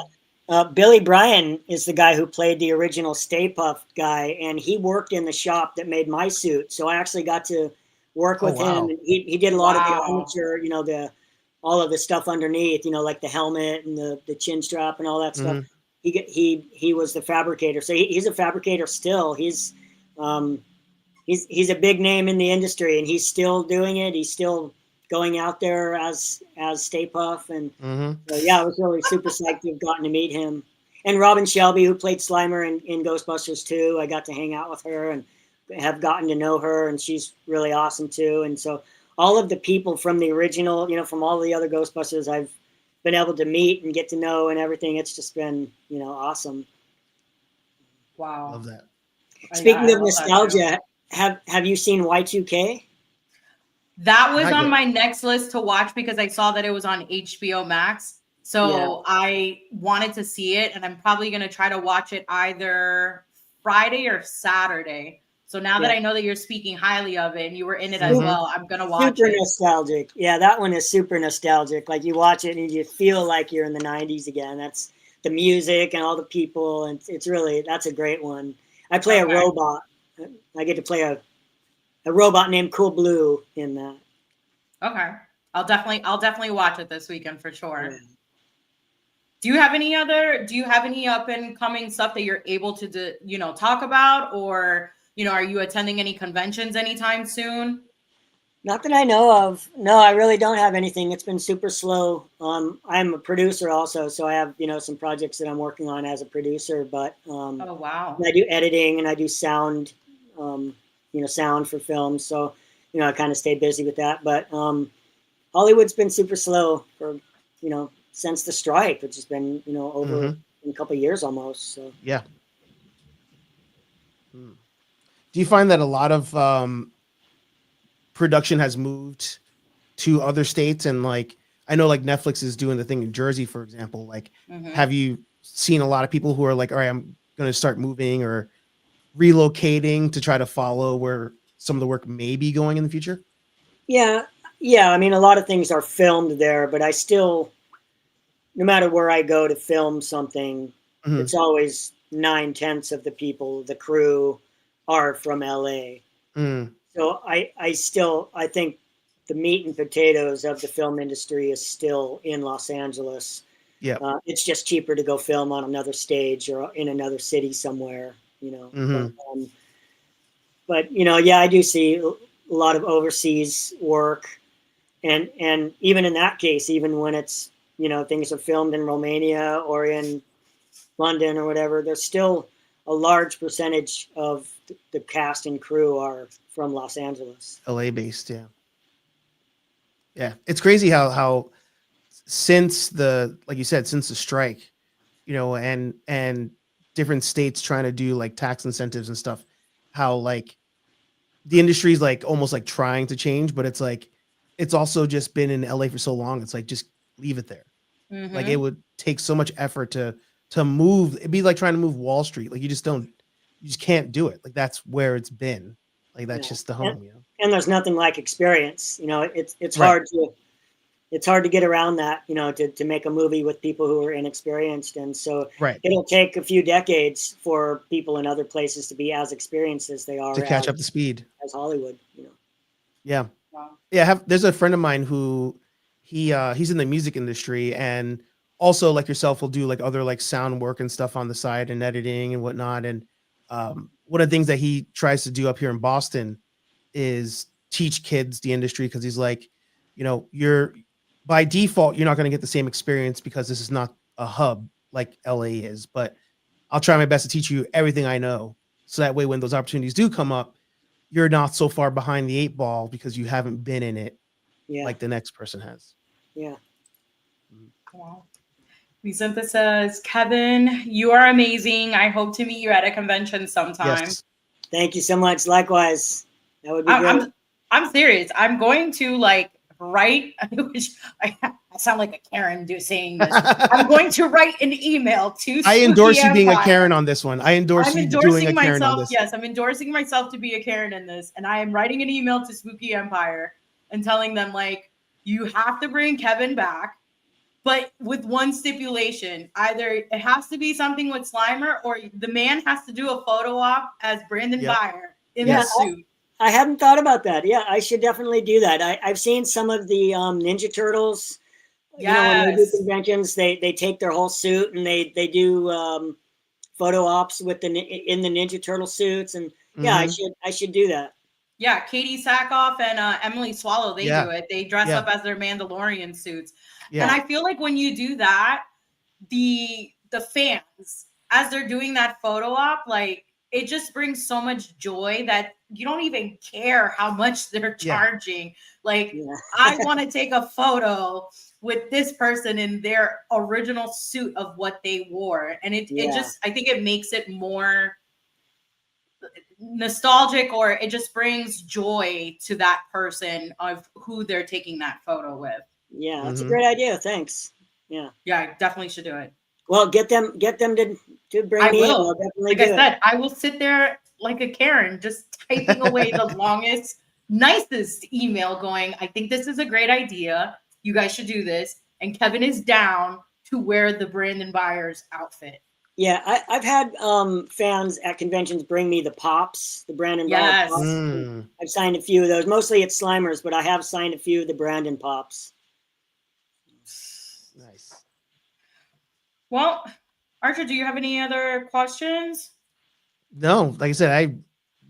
Billy Bryan is the guy who played the original Stay Puft guy, and he worked in the shop that made my suit. So I actually got to work with him. He did a lot of the armature, you know, all of the stuff underneath, you know, like the helmet and the chin strap and all that stuff. He was the fabricator. So he's a fabricator still. He's a big name in the industry, and he's still doing it. He's still going out there as Stay Puft, and so, I was really super psyched to have gotten to meet him. And Robin Shelby, who played Slimer in Ghostbusters 2, I got to hang out with her and have gotten to know her, and she's really awesome too. And so all of the people from the original, you know, from all the other Ghostbusters I've been able to meet and get to know and everything. It's just been, you know, awesome. Wow. Love that. Speaking of nostalgia, have you seen Y2K? That was on my next list to watch because I saw that it was on HBO Max. So I wanted to see it, and I'm probably going to try to watch it either Friday or Saturday. So now that I know that you're speaking highly of it and you were in it as well, I'm going to watch it. Super nostalgic. Yeah, that one is super nostalgic. Like you watch it and you feel like you're in the 90s again. That's the music and all the people. And it's really, that's a great one. I play a robot. I get to play a robot named Cool Blue in that. Okay. I'll definitely watch it this weekend for sure. Yeah. Do you have any up and coming stuff that you're able to you know, talk about, or, you know, are you attending any conventions anytime soon? Not that I know of. No, I really don't have anything. It's been super slow. I'm a producer also, so I have, you know, some projects that I'm working on as a producer, but oh wow. I do editing and I do sound, you know, sound for films. So, you know, I kind of stay busy with that. But Hollywood's been super slow for, you know, since the strike, which has been, you know, over a couple of years almost. So yeah. Do you find that a lot of production has moved to other states? And like, I know like Netflix is doing the thing in Jersey, for example. Like, have you seen a lot of people who are like, all right, I'm going to start moving or relocating to try to follow where some of the work may be going in the future? Yeah. I mean, a lot of things are filmed there, but I still, no matter where I go to film something, it's always 9/10 of the people, the crew, are from LA. So I think the meat and potatoes of the film industry is still in Los Angeles. Yeah. It's just cheaper to go film on another stage or in another city somewhere, you know. But you know, yeah, I do see a lot of overseas work. And even in that case, even when it's, you know, things are filmed in Romania or in London or whatever, there's still a large percentage of the cast and crew are from Los Angeles. LA based, yeah. Yeah. It's crazy how since the, like you said, since the strike, you know, and different states trying to do like tax incentives and stuff, how like the industry is like almost like trying to change, but it's like, it's also just been in LA for so long. It's like, just leave it there. Like it would take so much effort to move. It'd be like trying to move Wall Street. Like you just can't do it. Like that's where it's been. Like that's just the home, you know? And there's nothing like experience, you know, it's hard to get around that, you know, to make a movie with people who are inexperienced. And so it'll take a few decades for people in other places to be as experienced as they are to catch up to speed as Hollywood, you know? Yeah. Wow. Yeah. There's a friend of mine who he's in the music industry, and also like yourself will do like other like sound work and stuff on the side and editing and whatnot. And one of the things that he tries to do up here in Boston is teach kids the industry, because he's like, you know, by default, you're not going to get the same experience because this is not a hub like LA is, but I'll try my best to teach you everything I know. So that way, when those opportunities do come up, you're not so far behind the 8 ball because you haven't been in it like the next person has. Yeah. Wow. Vicente says, Kevin, you are amazing. I hope to meet you at a convention sometime. Yes. Thank you so much. Likewise. That would be great. I'm serious. I'm going to like write, I sound like a Karen saying this. I'm going to write an email to I endorse you being a Karen on this one. I endorse you doing a Karen on this. Yes, I'm endorsing myself to be a Karen in this. And I am writing an email to Spooky Empire and telling them, like, you have to bring Kevin back, but with one stipulation. Either it has to be something with Slimer, or the man has to do a photo op as Brandon Byer in the suit. I hadn't thought about that. Yeah, I should definitely do that. I've seen some of the Ninja Turtles. You know, when they do conventions, they take their whole suit and they do photo ops in the Ninja Turtle suits. And yeah, I should do that. Yeah, Katie Sackhoff and Emily Swallow, they do it. They dress up as their Mandalorian suits. Yeah. And I feel like when you do that, the fans, as they're doing that photo op, like, it just brings so much joy that you don't even care how much they're charging. Yeah. Like, I want to take a photo with this person in their original suit of what they wore. And it just, I think it makes it more nostalgic, or it just brings joy to that person of who they're taking that photo with. Yeah, that's a great idea. Thanks. Yeah. Yeah, I definitely should do it. Well, get them to bring me in. I'll definitely like I said, I will sit there like a Karen, just typing away the longest, nicest email going, I think this is a great idea. You guys should do this. And Kevin is down to wear the Brandon Byers outfit. Yeah, I've had fans at conventions bring me the pops, the Brandon Byers pops. I've signed a few of those. Mostly it's Slimers, but I have signed a few of the Brandon pops. Nice. Well, Archer, do you have any other questions? No, like I said, I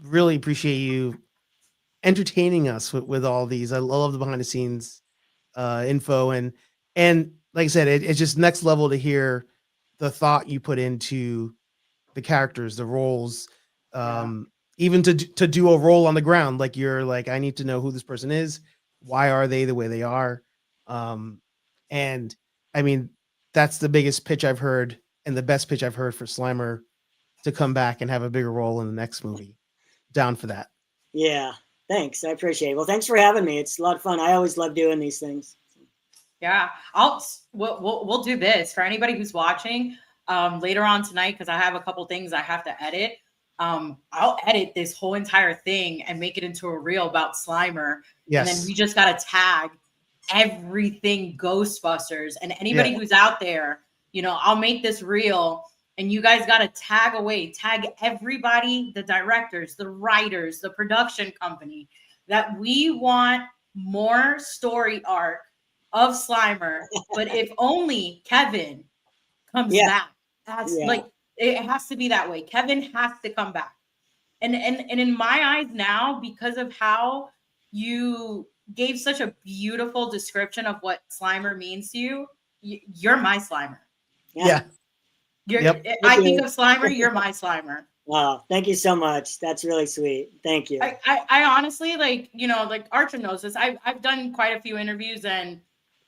really appreciate you entertaining us with all these. I love the behind the scenes info, and like I said, it's just next level to hear the thought you put into the characters, the roles, even to do a role on the ground. Like, you're like, I need to know who this person is. Why are they the way they are? And I mean, that's the biggest pitch I've heard, and the best pitch I've heard for Slimer to come back and have a bigger role in the next movie. Down for that. Yeah, thanks. I appreciate it. Well, thanks for having me. It's a lot of fun. I always love doing these things. Yeah, we'll do this for anybody who's watching later on tonight, because I have a couple things I have to edit. I'll edit this whole entire thing and make it into a reel about Slimer. Yes. And then we just got to tag everything Ghostbusters, and anybody who's out there, I'll make this reel, and you guys got to tag everybody, the directors, the writers, the production company, that we want more story arc of Slimer. But if only Kevin comes back, that's like, it has to be that way. Kevin has to come back. And in my eyes now, because of how you gave such a beautiful description of what Slimer means to you, you're my Slimer. Yeah. I think of Slimer, you're my Slimer. Wow, thank you so much. That's really sweet. Thank you. I honestly, like Archer knows this. I've done quite a few interviews, and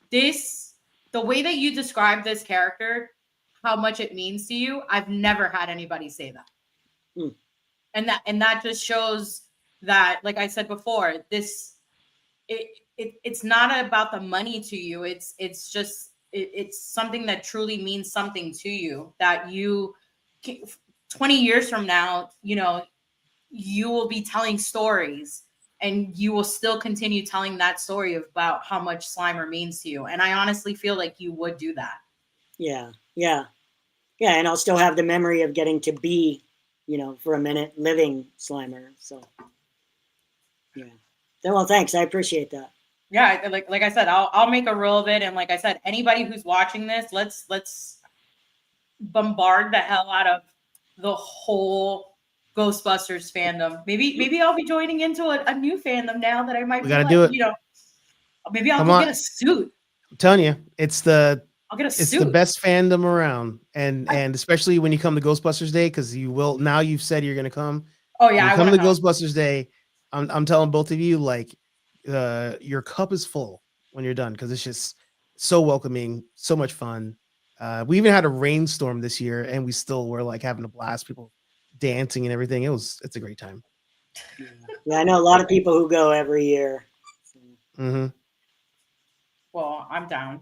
the way that you describe this character, how much it means to you, I've never had anybody say that. And that just shows that, like I said before, it's not about the money to you. It's just something that truly means something to you, that you 20 years from now, you will be telling stories, and you will still continue telling that story about how much Slimer means to you. And I honestly feel like you would do that. Yeah. And I'll still have the memory of getting to be, for a minute, living Slimer. So, yeah. Well, thanks. I appreciate that. Yeah, like I said, I'll make a reel of it. And like I said, anybody who's watching this, let's bombard the hell out of the whole Ghostbusters fandom. Maybe I'll be joining into a new fandom now that I might. We gotta do it. Maybe I'll go get a suit. I'm telling you, I'll get a suit. It's the best fandom around, and especially when you come to Ghostbusters Day, because you will. Now you've said you're gonna come. Oh yeah, I come to Ghostbusters Day. I'm telling both of you, like, your cup is full when you're done, because it's just so welcoming, so much fun. We even had a rainstorm this year, and we still were like having a blast. People dancing and everything. It's a great time. Yeah, I know a lot of people who go every year. Well, I'm down.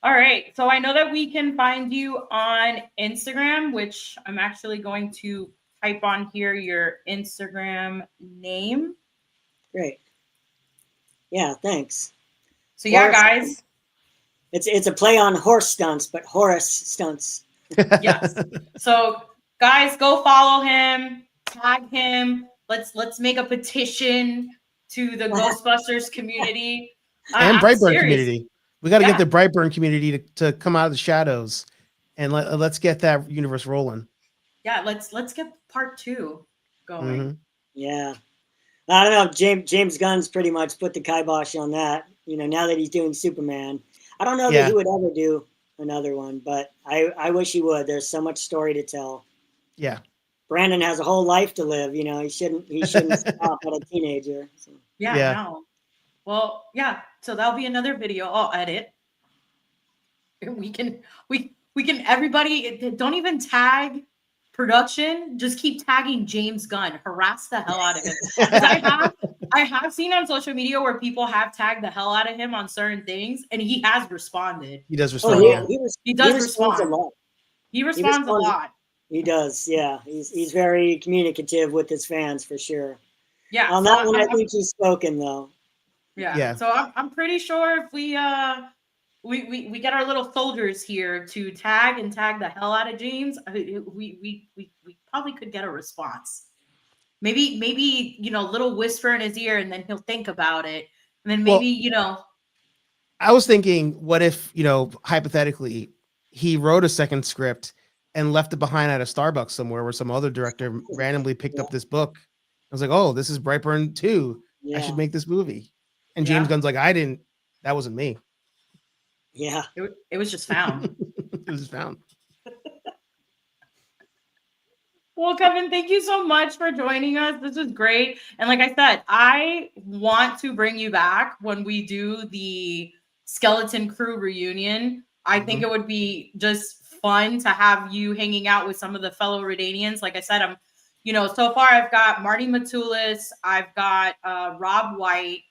All right. So I know that we can find you on Instagram, which I'm actually going to type on here your Instagram name. Great. Yeah, thanks. So yeah, guys. It's a play on horse stunts, but Horace stunts. Yes. So guys, go follow him, tag him. Let's make a petition to the Ghostbusters community. And Brightburn community. We got to get the Brightburn community to come out of the shadows, and let's get that universe rolling. Yeah, let's get part 2 going. Yeah. I don't know. James Gunn's pretty much put the kibosh on that. Now that he's doing Superman, I don't know that he would ever do another one, but I wish he would. There's so much story to tell. Yeah. Brandon has a whole life to live. You know, he shouldn't stop at a teenager. So. Yeah, no. Well, yeah. So that'll be another video I'll edit. We can everybody don't even tag production, just keep tagging James Gunn. Harass the hell out of him. Because I have seen on social media where people have tagged the hell out of him on certain things, and he has responded. He does respond. He does respond a lot. He responds a lot. He does, yeah. He's very communicative with his fans for sure. Yeah. On that one, I think he's spoken though. Yeah. So I'm pretty sure if we get our little soldiers here to tag the hell out of James, we probably could get a response. Maybe you know, little whisper in his ear, and then he'll think about it, and then maybe you know. I was thinking, what if, you know, hypothetically, he wrote a second script and left it behind at a Starbucks somewhere where some other director randomly picked up this book. I was like, oh, this is Brightburn 2. I should make this movie. And James Gunn's like, that wasn't me. Yeah. It was just found. It was just found. Well, Kevin, thank you so much for joining us. This was great. And like I said, I want to bring you back when we do the Skeleton Crew reunion. I think it would be just fun to have you hanging out with some of the fellow Redanians. Like I said, I'm, you know, so far I've got Marty Matulis, I've got Rob White,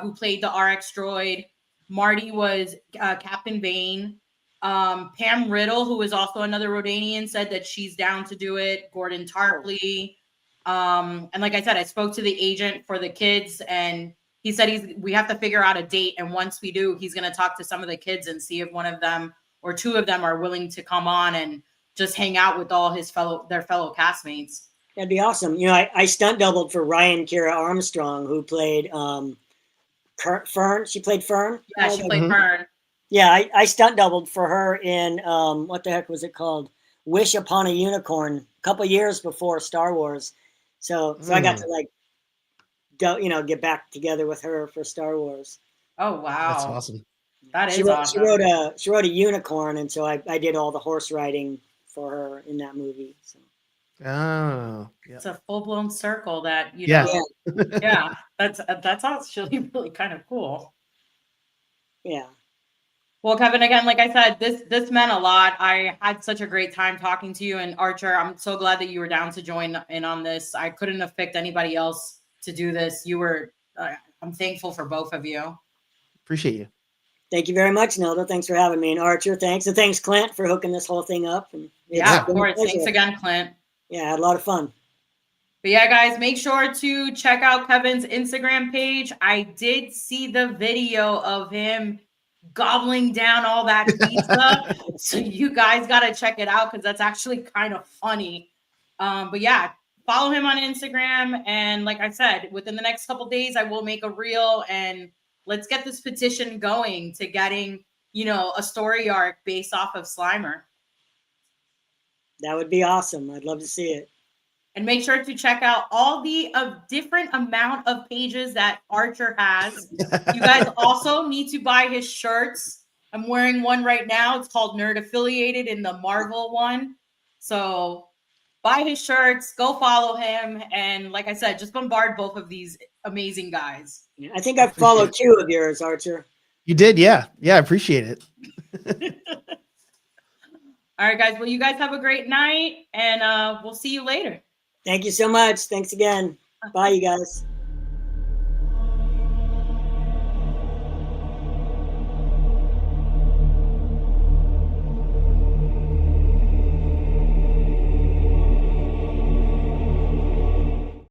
who played the RX droid. Marty was Captain Bane. Pam Riddle, who is also another Rodanian, said that she's down to do it. Gordon Tarpley. And like I said, I spoke to the agent for the kids, and he said we have to figure out a date. And once we do, he's going to talk to some of the kids and see if one of them or two of them are willing to come on and just hang out with all their fellow castmates. That'd be awesome. You know, I stunt doubled for Ryan Kira Armstrong, who played Fern. She played Fern. Yeah, she played Fern. Yeah, I stunt doubled for her in what the heck was it called? Wish Upon a Unicorn, a couple years before Star Wars. So I got to like go, you know, get back together with her for Star Wars. Oh wow, that's awesome. That is awesome. She wrote a unicorn, and so I did all the horse riding for her in that movie. So. Oh, yeah. It's a full-blown circle that you know. Yeah, that's actually really kind of cool. Yeah. Well, Kevin, again, like I said, this meant a lot. I had such a great time talking to you, and Archer, I'm so glad that you were down to join in on this. I couldn't have picked anybody else to do this. You were. I'm thankful for both of you. Appreciate you. Thank you very much, Nelda. Thanks for having me. And Archer, thanks. And thanks, Clint, for hooking this whole thing up. And yeah, of course. Thanks again, Clint. Yeah, I had a lot of fun. But yeah, guys, make sure to check out Kevin's Instagram page. I did see the video of him gobbling down all that pizza. So you guys got to check it out because that's actually kind of funny. But yeah, follow him on Instagram. And like I said, within the next couple of days, I will make a reel and let's get this petition going to getting, you know, a story arc based off of Slimer. That would be awesome. I'd love to see it. And make sure to check out all the different amount of pages that Archer has. You guys also need to buy his shirts. I'm wearing one right now. It's called Nerd Affiliated in the Marvel one. So buy his shirts, go follow him. And like I said, just bombard both of these amazing guys. I think I followed two of yours, Archer. You did, yeah. Yeah, I appreciate it. All right, guys. Well, you guys have a great night, and we'll see you later. Thank you so much. Thanks again. Bye, you guys.